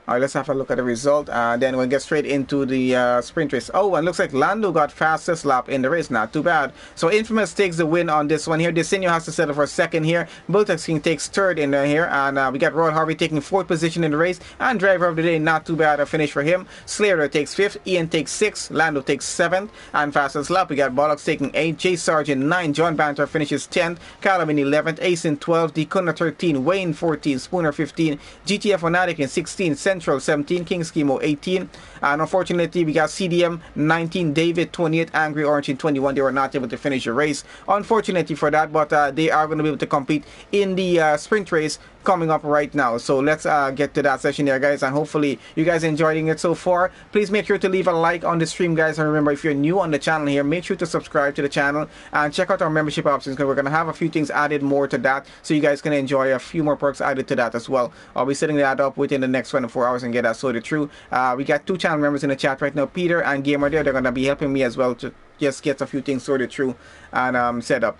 Alright, let's have a look at the result. Then we'll get straight into the sprint race. Oh, and looks like Lando got fastest lap in the race. Not too bad. So Infamous takes the win on this one here. Desenio has to settle for second here. Bultex King takes third in here. And we got Royal Harvey taking 4th position in the race. And driver of the day, not too bad a finish for him. Slayer takes 5th. Ian takes 6th. Lando takes 7th. And fastest lap, we got Bollocks taking 8th. J Sarge in 9th. John Banter finishes 10th. Callum in 11th. Ace in 12th. Dekone 13. Wayne 14. Spooner 15. GTF Fanatic in 16. Central 17, King Schemo 18, and unfortunately we got CDM 19, David 28, Angry Orange in 21. They were not able to finish the race, unfortunately for that, but they are going to be able to compete in the sprint race coming up right now. So let's get to that session there, guys, and hopefully you guys are enjoying it so far. Please make sure to leave a like on the stream, guys, and remember, if you're new on the channel here, make sure to subscribe to the channel and check out our membership options, because we're going to have a few things added more to that, so you guys can enjoy a few more perks added to that as well. I'll be setting that up within the next 24 hours and get that sorted through. We got 2 channel members in the chat right now, Peter and Gamer there. They're going to be helping me as well to just get a few things sorted through and set up.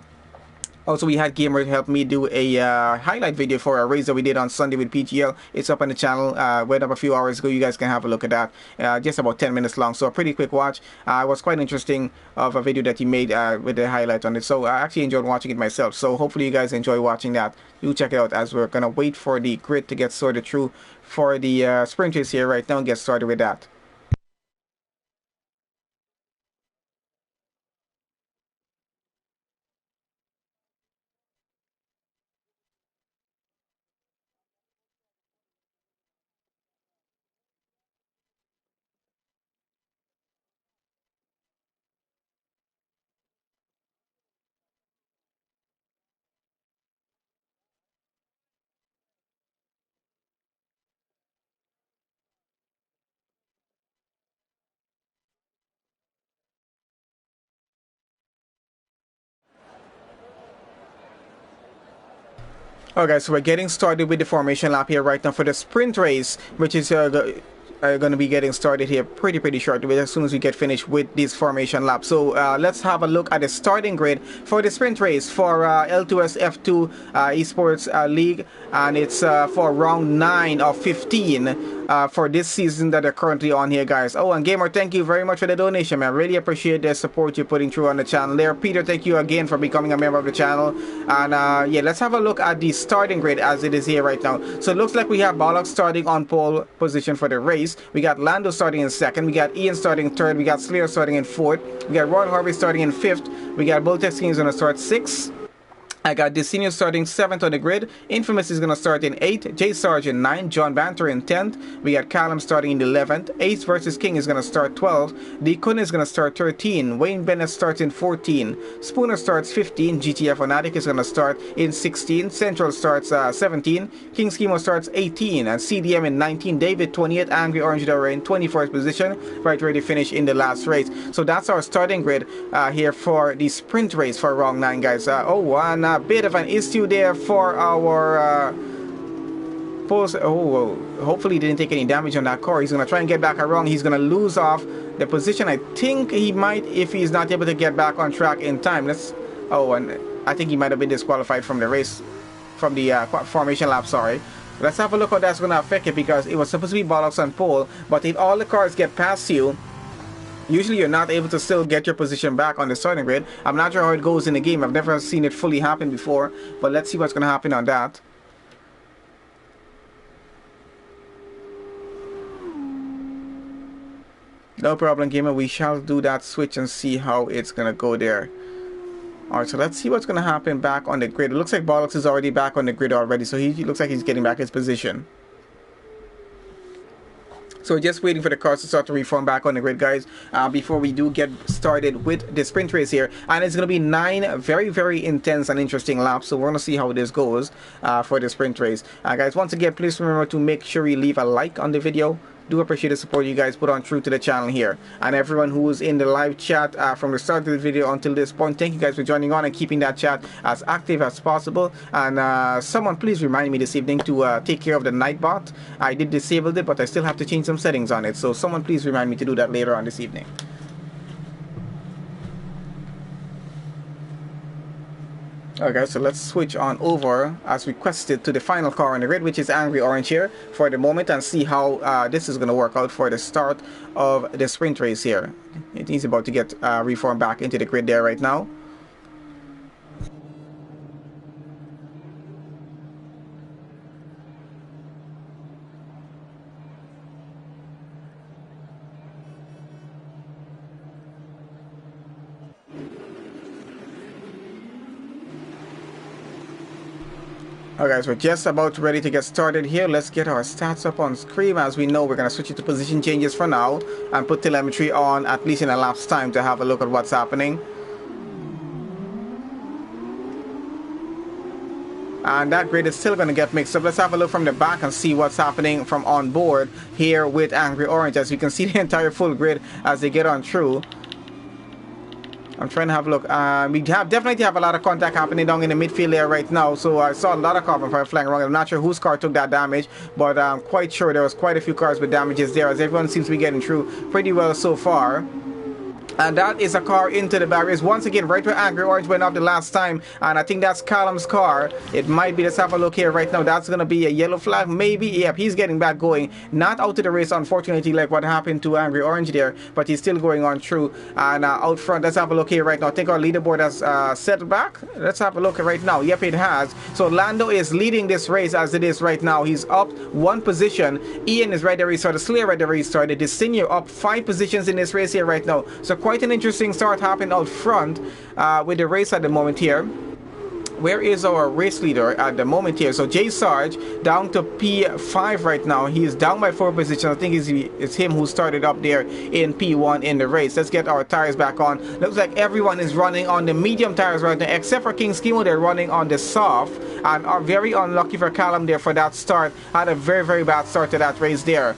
Also, we had Gamer help me do a highlight video for a race that we did on Sunday with PGL. It's up on the channel. Went up a few hours ago. You guys can have a look at that. Just about 10 minutes long. So a pretty quick watch. It was quite interesting of a video that he made with the highlight on it. So I actually enjoyed watching it myself. So hopefully you guys enjoy watching that. Do check it out, as we're going to wait for the grid to get sorted through for the sprint race here right now and get started with that. Okay, so we're getting started with the formation lap here right now for the sprint race, which is going to be getting started here pretty shortly as soon as we get finished with this formation lap. So let's have a look at the starting grid for the sprint race for L2S F2 Esports League, and it's for round 9 of 15 for this season that are currently on here, guys. Oh, and Gamer, thank you very much for the donation, man. Really appreciate the support you're putting through on the channel there. Peter, thank you again for becoming a member of the channel. And yeah, let's have a look at the starting grid as it is here right now. So it looks like we have Bollocks starting on pole position for the race. We got Lando starting in 2nd. We got Ian starting 3rd. We got Slayer starting in 4th. We got Royal Harvey starting in 5th. We got Bultex Kings going to start 6th. I got Desinio starting 7th on the grid. Infamous is going to start in 8th. J Sarge in 9th. John Banter in 10th. We got Callum starting in 11th. Ace versus King is going to start 12th. D Kun is going to start 13th. Wayne Bennett starts in 14th. Spooner starts 15th. GTF Fanatic is going to start in 16th. Central starts 17th. King Schemo starts 18th. And CDM in 19th. David 20th. Angry Orange Dora in 21st position. Right ready to finish in the last race. So that's our starting grid here for the sprint race for round 9, guys. And a bit of an issue there for our post. Hopefully he didn't take any damage on that car. He's going to try and get back around. He's going to lose off the position. I think he might, if he's not able to get back on track in time. And I think he might have been disqualified from the race, from the formation lap, sorry. Let's have a look how that's going to affect it, because it was supposed to be bollocks on pole, but if all the cars get past you, usually you're not able to still get your position back on the starting grid. I'm not sure how it goes in the game. I've never seen it fully happen before, but let's see what's going to happen on that. No problem, gamer. We shall do that switch and see how it's going to go there. Alright, so let's see what's going to happen back on the grid. It looks like Bollocks is already back on the grid already, so he looks like he's getting back his position. So we're just waiting for the cars to start to reform back on the grid, guys, before we do get started with the sprint race here. And it's going to be 9 very, very intense and interesting laps, so we're going to see how this goes for the sprint race. Guys, once again, please remember to make sure you leave a like on the video. Do appreciate the support you guys put on through to the channel here. And everyone who is in the live chat from the start of the video until this point, thank you guys for joining on and keeping that chat as active as possible. And someone please remind me this evening to take care of the Nightbot. I did disable it, but I still have to change some settings on it, so someone please remind me to do that later on this evening. Okay, so let's switch on over as requested to the final car on the grid, which is Angry Orange here for the moment, and see how this is going to work out for the start of the sprint race here. He's about to get reformed back into the grid there right now. Alright guys, we're just about ready to get started here. Let's get our stats up on screen. As we know, we're going to switch it to position changes for now and put telemetry on, at least in a lapse time, to have a look at what's happening. And that grid is still going to get mixed up. Let's have a look from the back and see what's happening from on board here with Angry Orange. As you can see, the entire full grid as they get on through. I'm trying to have a look. We definitely have a lot of contact happening down in the midfield there right now. So I saw a lot of carbon fire flying around. I'm not sure whose car took that damage, but I'm quite sure there was quite a few cars with damages there, as everyone seems to be getting through pretty well so far. And that is a car into the barriers. Once again, right where Angry Orange went off the last time. And I think that's Callum's car. It might be. Let's have a look here right now. That's going to be a yellow flag. Maybe. Yep, he's getting back going. Not out of the race, unfortunately, like what happened to Angry Orange there. But he's still going on through. And out front, let's have a look here right now. I think our leaderboard has settled back. Let's have a look right now. Yep, it has. So Lando is leading this race as it is right now. He's up 1 position. Ian is right there. He started. Slayer right there. He started. The senior up 5 positions in this race here right now. So quite an interesting start happening out front with the race at the moment here. Where is our race leader at the moment here? So J Sarge down to P5 right now. He's down by 4 positions. I think it's him who started up there in P1 in the race. Let's get our tires back on. Looks like everyone is running on the medium tires right now, except for King Schemo. They're running on the soft, and are very unlucky for Callum there for that start. Had a very, very bad start to that race there.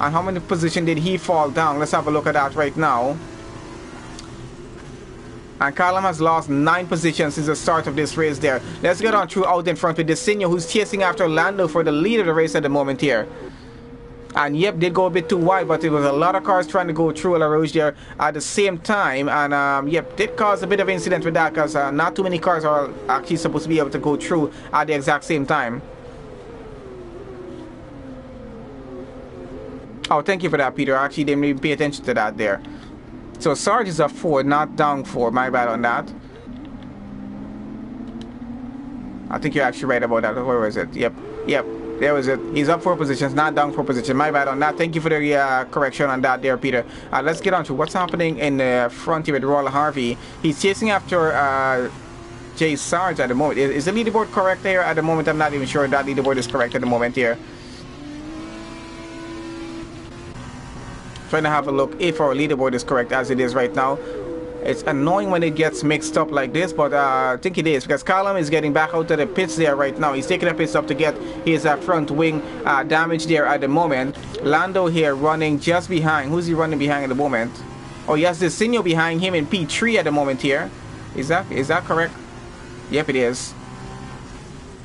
And how many positions did he fall down? Let's have a look at that right now. And Callum has lost 9 positions since the start of this race there. Let's get on through out in front with Desinio, who's chasing after Lando for the lead of the race at the moment here. And yep, did go a bit too wide, but it was a lot of cars trying to go through La Rouge there at the same time. And yep, did cause a bit of incident with that, because not too many cars are actually supposed to be able to go through at the exact same time. Oh, thank you for that, Peter. I actually didn't even pay attention to that there. So Sarge is up 4, not down 4. My bad on that. I think you're actually right about that. Where was it? Yep. There was it. He's up 4 positions, not down 4 positions. My bad on that. Thank you for the correction on that there, Peter. Let's get on to what's happening in the front here with Royal Harvey. He's chasing after Jay Sarge at the moment. Is the leaderboard correct here at the moment? I'm not even sure that leaderboard is correct at the moment here. Trying to have a look if our leaderboard is correct as it is right now. It's annoying when it gets mixed up like this, but I think it is, because Callum is getting back out to the pits there right now. He's taking a pit stop to get his front wing damage there at the moment. Lando here running just behind. Who's he running behind at the moment? Oh, yes, there's Sinio behind him in P3 at the moment here. Is that correct? Yep, it is.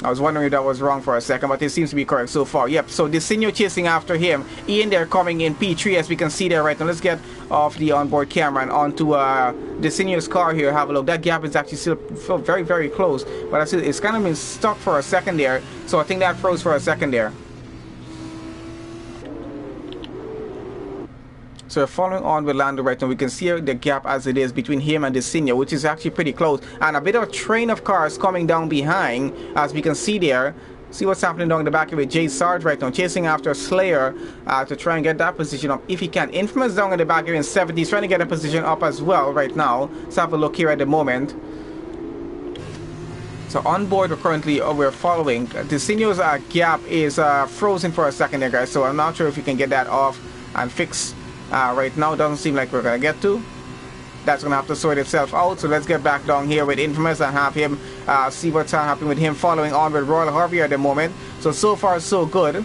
I was wondering if that was wrong for a second, but it seems to be correct so far. Yep, so Desinio chasing after him. Ian there coming in P3 as we can see there right now. Let's get off the onboard camera and onto Desinio's car here. Have a look. That gap is actually still very, very close. But I see it's kind of been stuck for a second there. So I think that froze for a second there. So we're following on with Lando right now. We can see the gap as it is between him and Desinio, which is actually pretty close. And a bit of a train of cars coming down behind, as we can see there. See what's happening down the back here with Jay Sarge right now, chasing after Slayer to try and get that position up if he can. Infamous down in the back here in 70s, trying to get a position up as well right now. Let's have a look here at the moment. So on board, we're following. Desinio's gap is frozen for a second there, guys. So I'm not sure if you can get that off and fix. Right now doesn't seem like we're gonna get to. That's gonna have to sort itself out. So let's get back down here with Infamous and have him see what's happening with him, following on with Royal Harvey at the moment. So far so good.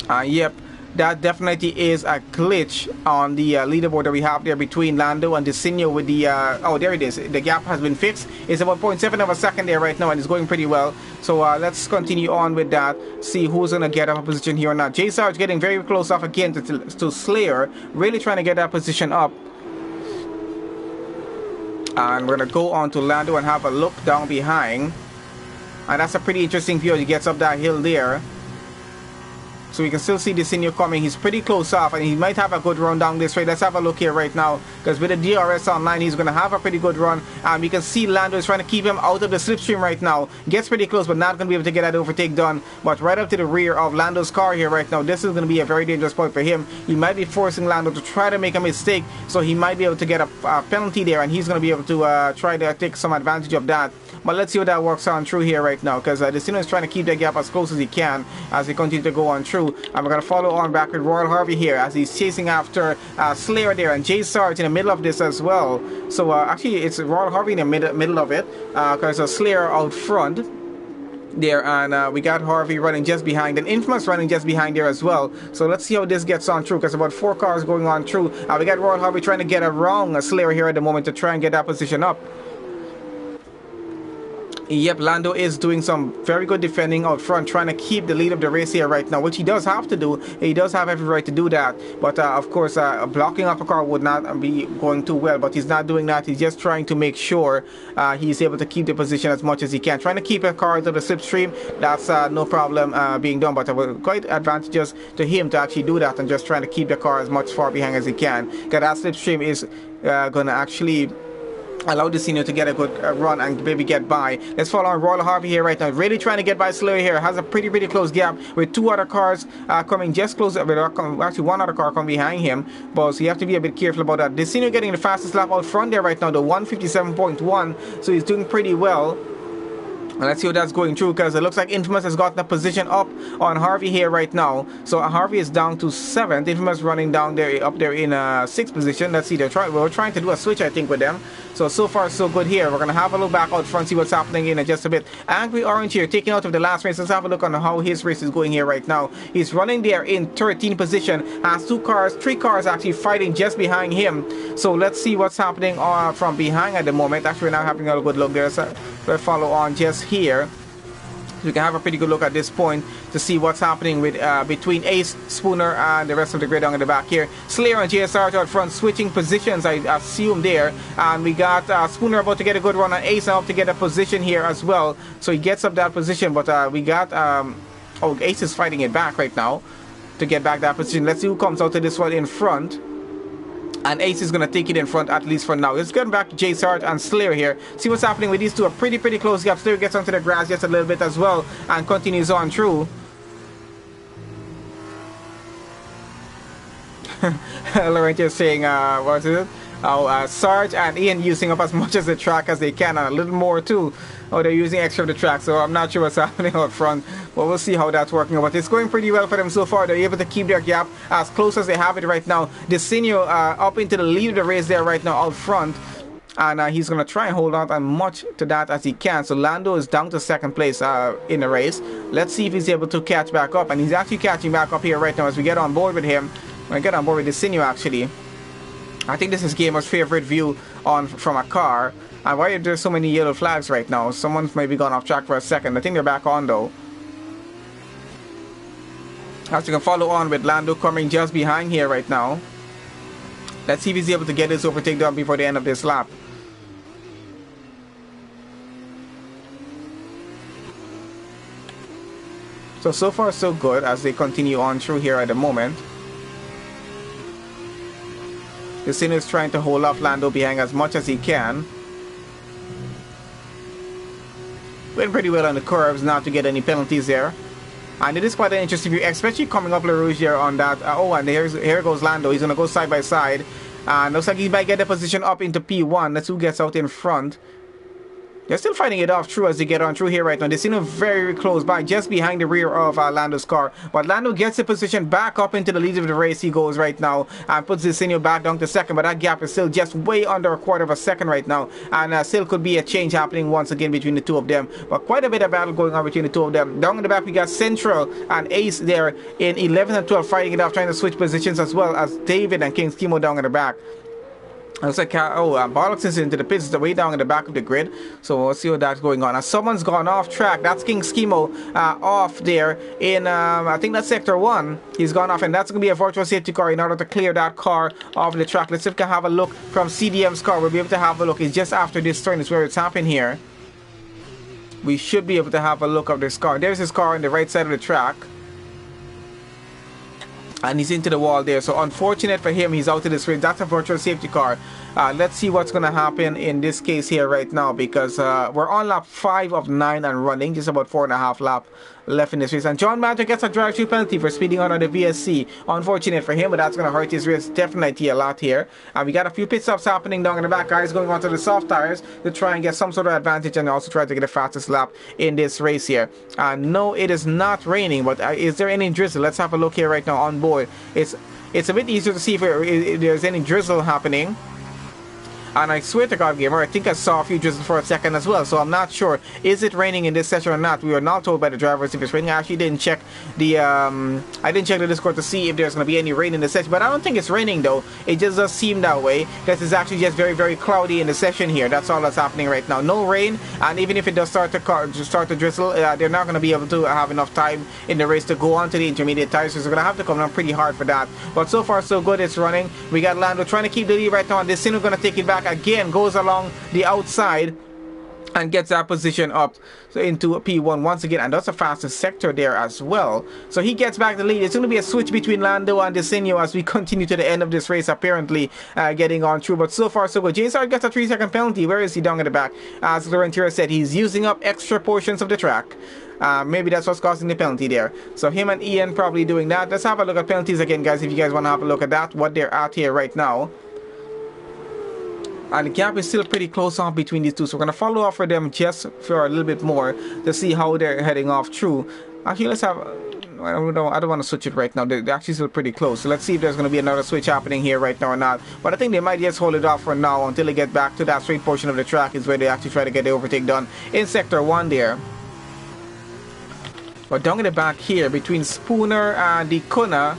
Yep, that definitely is a glitch on the leaderboard that we have there between Lando and Desinio with the oh, there it is. The gap has been fixed. It's about 0.7 of a second there right now, and it's going pretty well. So let's continue on with that, see who's going to get up a position here or not. Jay Sarge getting very close off again to Slayer, really trying to get that position up. And we're going to go on to Lando and have a look down behind. And that's a pretty interesting view as he gets up that hill there. So we can still see Desinio coming. He's pretty close off, and he might have a good run down this way. Let's have a look here right now, because with the DRS online, he's going to have a pretty good run. And we can see Lando is trying to keep him out of the slipstream right now. Gets pretty close, but not going to be able to get that overtake done. But right up to the rear of Lando's car here right now. This is going to be a very dangerous point for him. He might be forcing Lando to try to make a mistake, so he might be able to get a penalty there, and he's going to be able to try to take some advantage of that. But let's see what that works on through here right now, because Desinio is trying to keep that gap as close as he can as he continues to go on through. And we're going to follow on back with Royal Harvey here as he's chasing after Slayer there, and Jay Sarge in the middle of this as well. So actually it's Royal Harvey in the middle of it, because Slayer out front there, and we got Harvey running just behind, and Infamous running just behind there as well. So let's see how this gets on through, because about 4 cars going on through. We got Royal Harvey trying to get around Slayer here at the moment to try and get that position up. Yep, Lando is doing some very good defending out front, trying to keep the lead of the race here right now, which he does have to do. He does have every right to do that. But of course, blocking up a car would not be going too well. But he's not doing that. He's just trying to make sure he's able to keep the position as much as he can. Trying to keep a car out of the slipstream, that's no problem being done. But quite advantageous to him to actually do that, and just trying to keep the car as much far behind as he can. Because that slipstream is going to actually allow Desinio to get a good run and maybe get by. Let's follow on Royal Harvey here right now. Really trying to get by Slayer here. Has a pretty close gap with 2 other cars coming just close. Actually, 1 other car coming behind him. But so you have to be a bit careful about that. Desinio getting the fastest lap out front there right now, the 157.1. So he's doing pretty well. And let's see what that's going through, because it looks like Infamous has gotten a position up on Harvey here right now. So Harvey is down to 7th. Infamous running down there, up there in 6th position. Let's see, we're trying to do a switch, I think, with them. So far so good here. We're going to have a look back out front, see what's happening in just a bit. Angry Orange here, taking out of the last race. Let's have a look on how his race is going here right now. He's running there in 13th position. Has 3 cars actually fighting just behind him. So let's see what's happening from behind at the moment. Actually, we're not having a good look there. So we'll follow on just here. We can have a pretty good look at this point to see what's happening with between Ace, Spooner, and the rest of the grid down in the back here. Slayer and JSR out front, switching positions, I assume there. And we got Spooner about to get a good run on Ace, up to get a position here as well. So he gets up that position, but we got oh, Ace is fighting it back right now to get back that position. Let's see who comes out to this one in front. And Ace is going to take it in front, at least for now. Let's get back to Jay Sarge and Slayer here. See what's happening with these two. A pretty close gap. Slayer gets onto the grass just a little bit as well and continues on through. Laurent is saying, what is it? Sarge and Ian using up as much as the track as they can, and a little more too. Oh, they're using extra of the track, so I'm not sure what's happening out front, but we'll see how that's working. But it's going pretty well for them so far. They're able to keep their gap as close as they have it right now. Desenio up into the lead of the race there right now out front. And he's going to try and hold on as much to that as he can. So Lando is down to second place in the race. Let's see if he's able to catch back up. And he's actually catching back up here right now as we get on board with him. When I get on board with Desenio, actually. I think this is Gamer's favorite view from a car. And why are there so many yellow flags right now? Someone's maybe gone off track for a second. I think they're back on though. As you can follow on with Lando coming just behind here right now. Let's see if he's able to get his overtake done before the end of this lap. So far so good as they continue on through here at the moment. Desenio is trying to hold off Lando behind as much as he can. Went pretty well on the curves, not to get any penalties there. And it is quite an interesting view, especially coming up LaRouge here on that. Oh, and here goes Lando. He's going to go side by side. Looks like he might get the position up into P1. That's who gets out in front. They're still fighting it off through as they get on through here right now. They seem very close by, just behind the rear of Lando's car. But Lando gets the position back up into the lead of the race. He goes right now and puts Desenio back down to second. But that gap is still just way under a quarter of a second right now. And still could be a change happening once again between the two of them. But quite a bit of battle going on between the two of them. Down in the back we got Central and Ace there in 11 and 12 fighting it off, trying to switch positions, as well as David and King Schemo down in the back. Looks like Bollocks is into the pits, the way down in the back of the grid. So we'll see what that's going on. And someone's gone off track. That's King Schemo off there in I think that's sector 1. He's gone off, and that's going to be a virtual safety car in order to clear that car off the track. Let's see if we can have a look from CDM's car. We'll be able to have a look. It's just after this turn is where it's happened here. We should be able to have a look of this car. There's his car on the right side of the track. And he's into the wall there. So unfortunate for him, he's out of this race. That's a virtual safety car. Let's see what's going to happen in this case here right now, because we're on lap 5 of 9 and running. Just about 4.5 laps left in this race. And John Mantor gets a drive-through penalty for speeding on the VSC. Unfortunate for him, but that's going to hurt his race definitely a lot here. And we got a few pit stops happening down in the back. Guys going onto the soft tires to try and get some sort of advantage and also try to get the fastest lap in this race here. No, it is not raining, but is there any drizzle? Let's have a look here right now on board. It's a bit easier to see if there's any drizzle happening. And I swear to God, Gamer, I think I saw a few drizzles for a second as well. So I'm not sure. Is it raining in this session or not? We were not told by the drivers if it's raining. I actually didn't check the Discord to see if there's going to be any rain in the session. But I don't think it's raining though. It just does seem that way. Because it's actually just very, very cloudy in the session here. That's all that's happening right now. No rain. And even if it does start to drizzle, they're not going to be able to have enough time in the race to go on to the intermediate tires. So they're going to have to come down pretty hard for that. But so far so good. It's running. We got Lando trying to keep the lead right now. And Desenio going to take it back again, goes along the outside and gets that position up into P1 once again, and that's the fastest sector there as well. So he gets back the lead. It's going to be a switch between Lando and Desenio as we continue to the end of this race, apparently getting on through. But so far so good. James Hart gets a 3-second penalty. Where is he? Down in the back. As Laurentier said, he's using up extra portions of the track. Maybe that's what's causing the penalty there. So him and Ian probably doing that. Let's have a look at penalties again, guys, if you guys want to have a look at that, what they're at here right now. And the gap is still pretty close off between these two. So we're going to follow up for them just for a little bit more to see how they're heading off through. Actually, let's have... I don't want to switch it right now. They're actually still pretty close. So let's see if there's going to be another switch happening here right now or not. But I think they might just hold it off for now until they get back to that straight portion of the track is where they actually try to get the overtake done in Sector 1 there. But down in the back here between Spooner and the Kuna.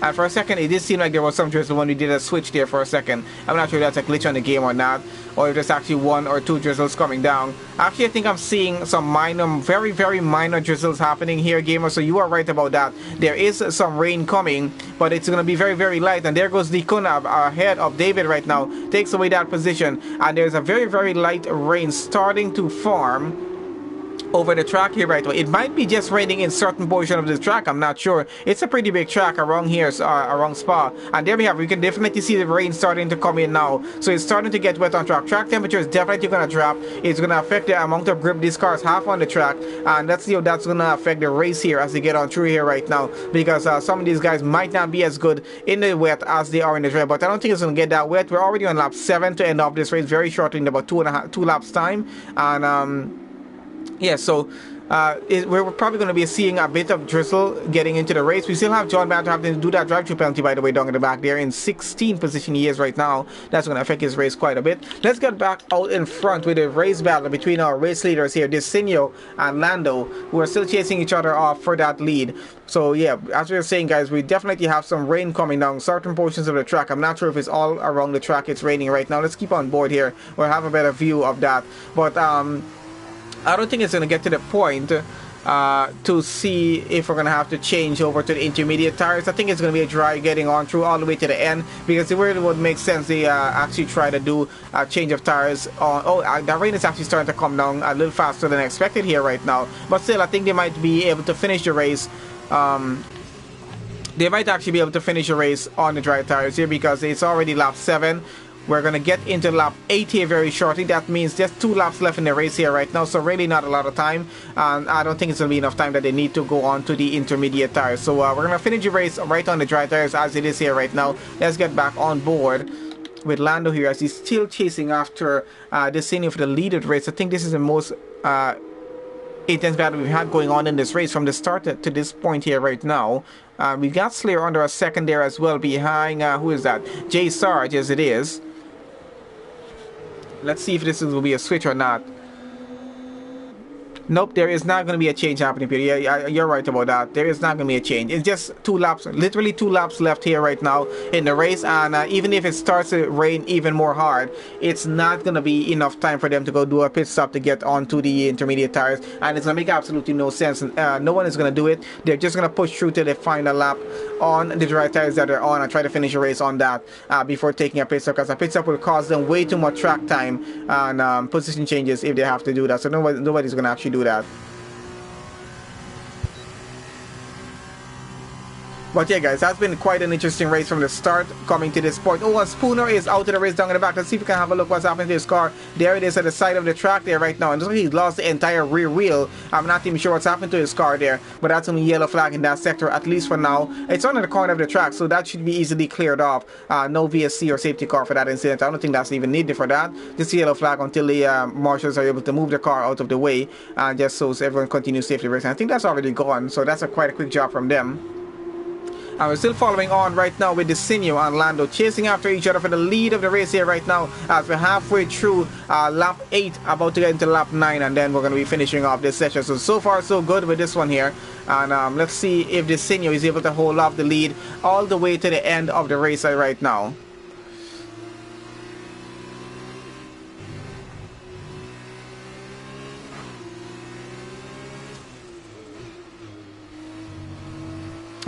And for a second, it did seem like there was some drizzle when we did a switch there for a second. I'm not sure if that's a glitch on the game or not, or if there's actually 1 or 2 drizzles coming down. Actually, I think I'm seeing some minor, very, very minor drizzles happening here, Gamer, so you are right about that. There is some rain coming, but it's going to be very, very light. And there goes the Kuna ahead of David right now, takes away that position. And there's a very, very light rain starting to form over the track here right now. It might be just raining in certain portion of the track, I'm not sure. It's a pretty big track around here, around Spa, and there we have, we can definitely see the rain starting to come in now. So it's starting to get wet on track. Track temperature is definitely going to drop. It's going to affect the amount of grip these cars have on the track, and let's see how that's going to affect the race here as they get on through here right now, because some of these guys might not be as good in the wet as they are in the dry, but I don't think it's going to get that wet. We're already on lap 7 to end off this race very shortly, in about 2 laps time, and yeah, so we're probably going to be seeing a bit of drizzle getting into the race. We still have John Banter having to do that drive-through penalty, by the way, down in the back there. In 16th position he is right now. That's going to affect his race quite a bit. Let's get back out in front with a race battle between our race leaders here, Disinio and Lando, who are still chasing each other off for that lead. So yeah, as we were saying, guys, we definitely have some rain coming down certain portions of the track. I'm not sure if it's all around the track it's raining right now. Let's keep on board here. We'll have a better view of that. But I don't think it's going to get to the point to see if we're going to have to change over to the intermediate tires. I think it's going to be a dry getting on through all the way to the end, because it really would make sense they actually try to do a change of tires. That rain is actually starting to come down a little faster than expected here right now. But still, I think they might be able to finish the race. They might actually be able to finish the race on the dry tires here, because it's already lap 7. We're going to get into lap 8 here very shortly. That means just 2 laps left in the race here right now, so really not a lot of time. And I don't think it's going to be enough time that they need to go on to the intermediate tires. So we're going to finish the race right on the dry tires as it is here right now. Let's get back on board with Lando here as he's still chasing after Disinio for the lead of the race. I think this is the most intense battle we've had going on in this race from the start to this point here right now. We got Slayer under a second there as well behind, who is that? Jay Sarge, as it is. Let's see if this will be a switch or not. Nope, there is not going to be a change happening, Peter. Yeah, you're right about that. There is not going to be a change. It's just 2 laps, literally 2 laps left here right now in the race. And even if it starts to rain even more hard, it's not going to be enough time for them to go do a pit stop to get onto the intermediate tires. And it's going to make absolutely no sense. No one is going to do it. They're just going to push through till they find a lap on the dry tires that they're on and try to finish a race on that before taking a pit stop, because a pit stop will cost them way too much track time and position changes if they have to do that. So nobody's going to actually do that. But yeah, guys, that's been quite an interesting race from the start coming to this point. Oh, and Spooner is out of the race down in the back. Let's see if we can have a look what's happening to his car. There it is at the side of the track there right now. And he's lost the entire rear wheel. I'm not even sure what's happened to his car there, but that's only yellow flag in that sector, at least for now. It's on the corner of the track, so that should be easily cleared off. No VSC or safety car for that incident. I don't think that's even needed for that. Just yellow flag until the marshals are able to move the car out of the way, just so everyone continues safely racing. I think that's already gone, so that's quite a quick job from them. And we're still following on right now with Disinio and Lando chasing after each other for the lead of the race here right now, as we're halfway through lap 8, about to get into lap 9, and then we're going to be finishing off this session. So far so good with this one here, and let's see if Disinio is able to hold off the lead all the way to the end of the race right now.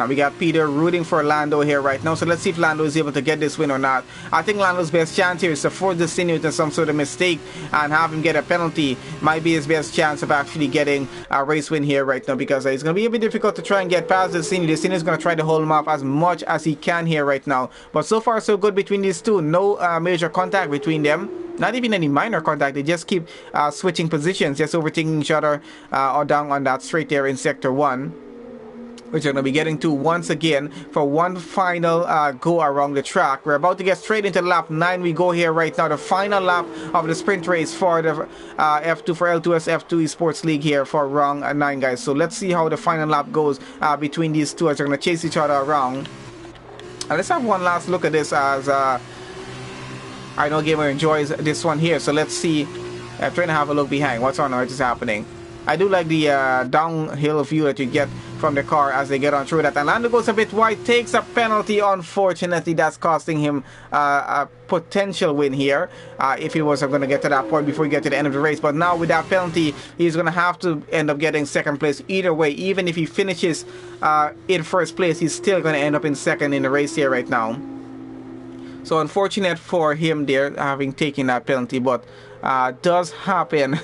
And we got Peter rooting for Lando here right now. So let's see if Lando is able to get this win or not. I think Lando's best chance here is to force Disinio to some sort of mistake and have him get a penalty. Might be his best chance of actually getting a race win here right now, because it's going to be a bit difficult to try and get past Disinio. Disinio is going to try to hold him off as much as he can here right now. But so far so good between these two. No major contact between them. Not even any minor contact. They just keep switching positions, just overtaking each other or down on that straight there in Sector 1. Which we're going to be getting to once again for one final go around the track. We're about to get straight into lap 9. We go here right now, the final lap of the sprint race for the F2 for L2S F2 Esports League here for round 9, guys. So let's see how the final lap goes between these two as they're going to chase each other around. And let's have one last look at this, as I know Gamer enjoys this one here. So let's see. I'm trying to have a look behind. What's on earth is happening? I do like the downhill view that you get from the car as they get on through that. And Lando goes a bit wide, takes a penalty. Unfortunately, that's costing him a potential win here if he was going to get to that point before we get to the end of the race. But now with that penalty, he's going to have to end up getting second place either way. Even if he finishes in first place, he's still going to end up in second in the race here right now. So unfortunate for him there, having taken that penalty, but does happen.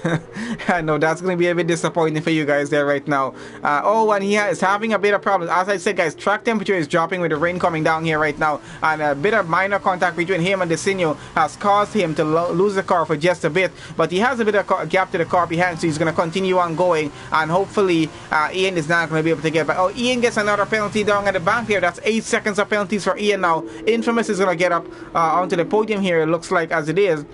I know that's going to be a bit disappointing for you guys there right now. Oh, and he is having a bit of problems. As I said, guys, track temperature is dropping with the rain coming down here right now, and a bit of minor contact between him and Desinho has caused him to lose the car for just a bit, but he has a bit of gap to the car behind, so he's going to continue on going, and hopefully Ian is not going to be able to get back. Oh, Ian gets another penalty down at the back here. That's 8 seconds of penalties for Ian now. Infamous is going to get up onto the podium here, it looks like, as it is.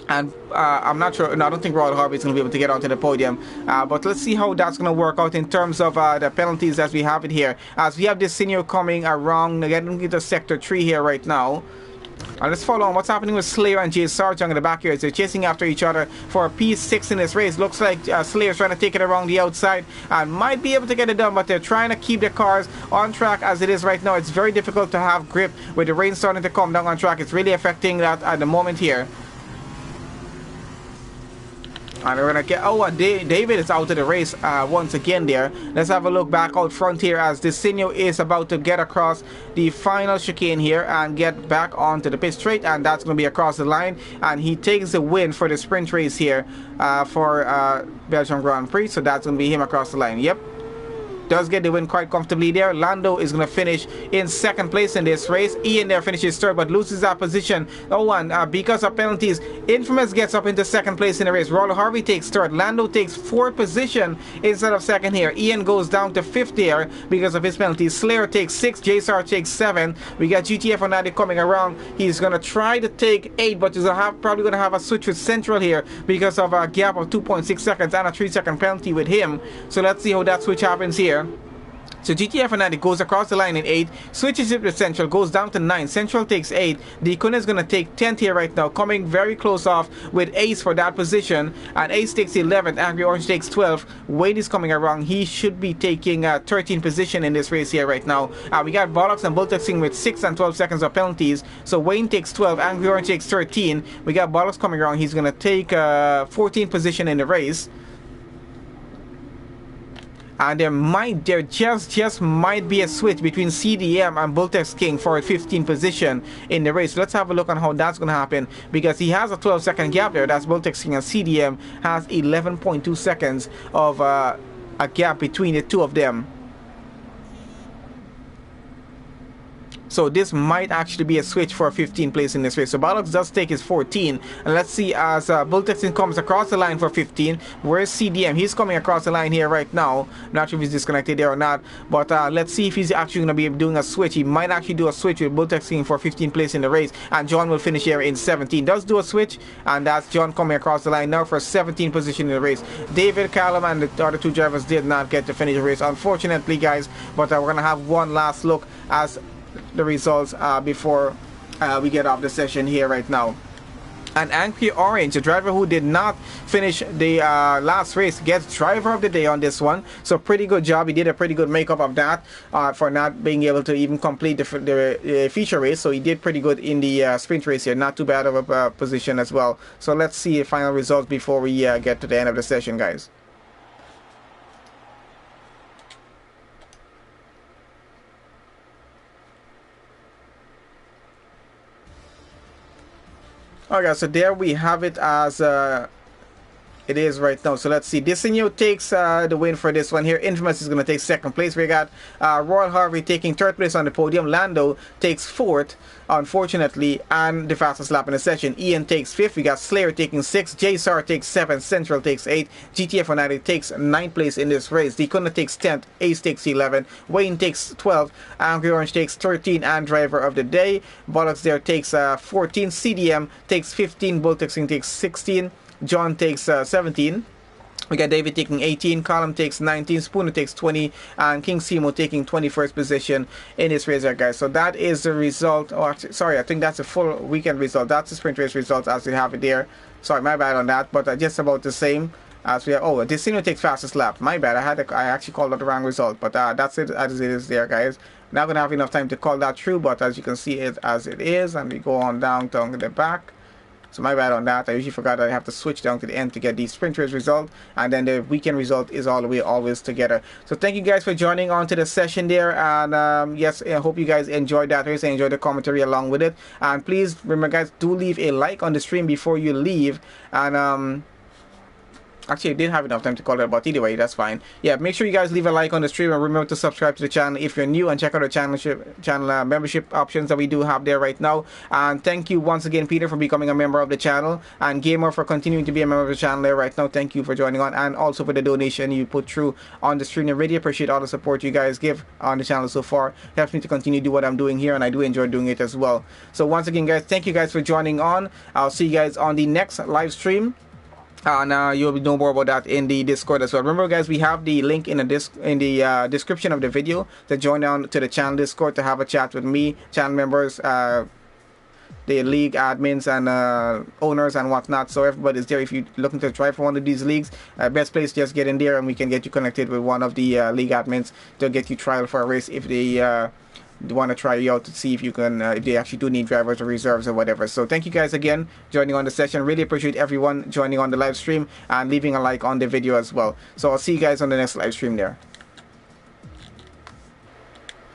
And I'm not sure, no, I don't think Royal Harvey is going to be able to get onto the podium. But let's see how that's going to work out in terms of the penalties as we have it here. As we have this senior coming around, getting into sector 3 here right now. And let's follow on what's happening with Slayer and Jay Sargent in the back here. They're chasing after each other for a P6 in this race. Looks like Slayer's trying to take it around the outside and might be able to get it done, but they're trying to keep the cars on track as it is right now. It's very difficult to have grip with the rain starting to come down on track. It's really affecting that at the moment here. And we're gonna get, oh, David is out of the race once again there. Let's have a look back out front here as Desinho is about to get across the final chicane here and get back onto the pit straight, and that's gonna be across the line, and he takes the win for the sprint race here for Belgium Grand Prix. So that's gonna be him across the line. Yep, does get the win quite comfortably there. Lando is going to finish in second place in this race. Ian there finishes third but loses that position. Oh, and because of penalties, Infamous gets up into second place in the race. Royal Harvey takes third. Lando takes fourth position instead of second here. Ian goes down to fifth here because of his penalties. Slayer takes sixth. JSR takes seven. We got GTF on that coming around. He's going to try to take eight, but he's probably going to have a switch with Central here because of a gap of 2.6 seconds and a 3-second penalty with him. So let's see how that switch happens here. So GTF Fanatic goes across the line in 8, switches it with Central, goes down to 9. Central takes 8. Deacon is going to take 10th here right now, coming very close off with Ace for that position. And Ace takes 11th, Angry Orange takes 12th. Wade is coming around. He should be taking 13th position in this race here right now. We got Bollocks and Bultexing with 6 and 12 seconds of penalties. So Wayne takes 12, Angry Orange takes 13. We got Bollocks coming around. He's going to take 14th position in the race. And there just might be a switch between CDM and Bultex King for a 15th position in the race. Let's have a look on how that's going to happen, because he has a 12-second gap there. That's Bultex King, and CDM has 11.2 seconds of a gap between the two of them. So this might actually be a switch for a 15th place in this race. So Bollocks does take his 14. And let's see as Bultexin comes across the line for 15. Where's CDM? He's coming across the line here right now. Not sure if he's disconnected there or not. But let's see if he's actually going to be doing a switch. He might actually do a switch with Bultexin for 15th place in the race. And John will finish here in 17. Does do a switch. And that's John coming across the line now for 17th position in the race. David, Callum, and the other two drivers did not get to finish the race, unfortunately, guys. But we're going to have one last look as the results before we get off the session here right now. And Angry Orange, the driver who did not finish the last race, gets driver of the day on this one. So pretty good job. He did a pretty good makeup of that for not being able to even complete the feature race. So he did pretty good in the sprint race here. Not too bad of a position as well. So let's see the final results before we get to the end of the session, guys. Alright, so there we have it as it is right now. So let's see. Desinho takes the win for this one here. Infamous is going to take second place. We got Royal Harvey taking third place on the podium. Lando takes fourth, unfortunately, and the fastest lap in the session. Ian takes fifth. We got Slayer taking sixth. JSR takes seventh. Central takes eighth. GTF Fanatic takes ninth place in this race. Dekunda takes 10th. Ace takes 11th. Wayne takes 12th. Angry Orange takes 13th and driver of the day. Bollocks there takes 14. CDM takes 15. Bultexing takes 16. John takes 17. We got David taking 18, Column takes 19, Spooner takes 20, and King Simo taking 21st position in this race, guys. So that is the result. Oh, actually, sorry, I think that's a full weekend result. That's the sprint race result as we have it there. Sorry, my bad on that, but just about the same as we have. Oh, Desinho takes fastest lap. My bad. I actually called out the wrong result, but that's it as it is there, guys. Not gonna have enough time to call that through, but as you can see it as it is, and we go on down to the back. So my bad on that. I usually forgot that I have to switch down to the end to get the sprint race result, and then the weekend result is all the way always together. So thank you guys for joining on to the session there, and yes, I hope you guys enjoyed that race and enjoyed the commentary along with it. And please remember, guys, do leave a like on the stream before you leave. And actually, I didn't have enough time to call it, but either way, that's fine. Yeah, make sure you guys leave a like on the stream, and remember to subscribe to the channel if you're new, and check out the channel membership options that we do have there right now. And thank you once again, Peter, for becoming a member of the channel, and Gamer for continuing to be a member of the channel there right now. Thank you for joining on, and also for the donation you put through on the stream. I really appreciate all the support you guys give on the channel so far. It helps me to continue to do what I'm doing here, and I do enjoy doing it as well. So once again, guys, thank you guys for joining on. I'll see you guys on the next live stream. And you'll know more about that in the Discord as well. Remember, guys, we have the link in the description of the video to join on to the channel Discord to have a chat with me, channel members, the league admins, and owners and whatnot. So everybody's there. If you're looking to try for one of these leagues, best place, just get in there, and we can get you connected with one of the league admins to get you trial for a race if they want to try you out to see if you can if they actually do need drivers or reserves or whatever. So thank you guys again joining on the session. Really appreciate everyone joining on the live stream and leaving a like on the video as well. So I'll see you guys on the next live stream there.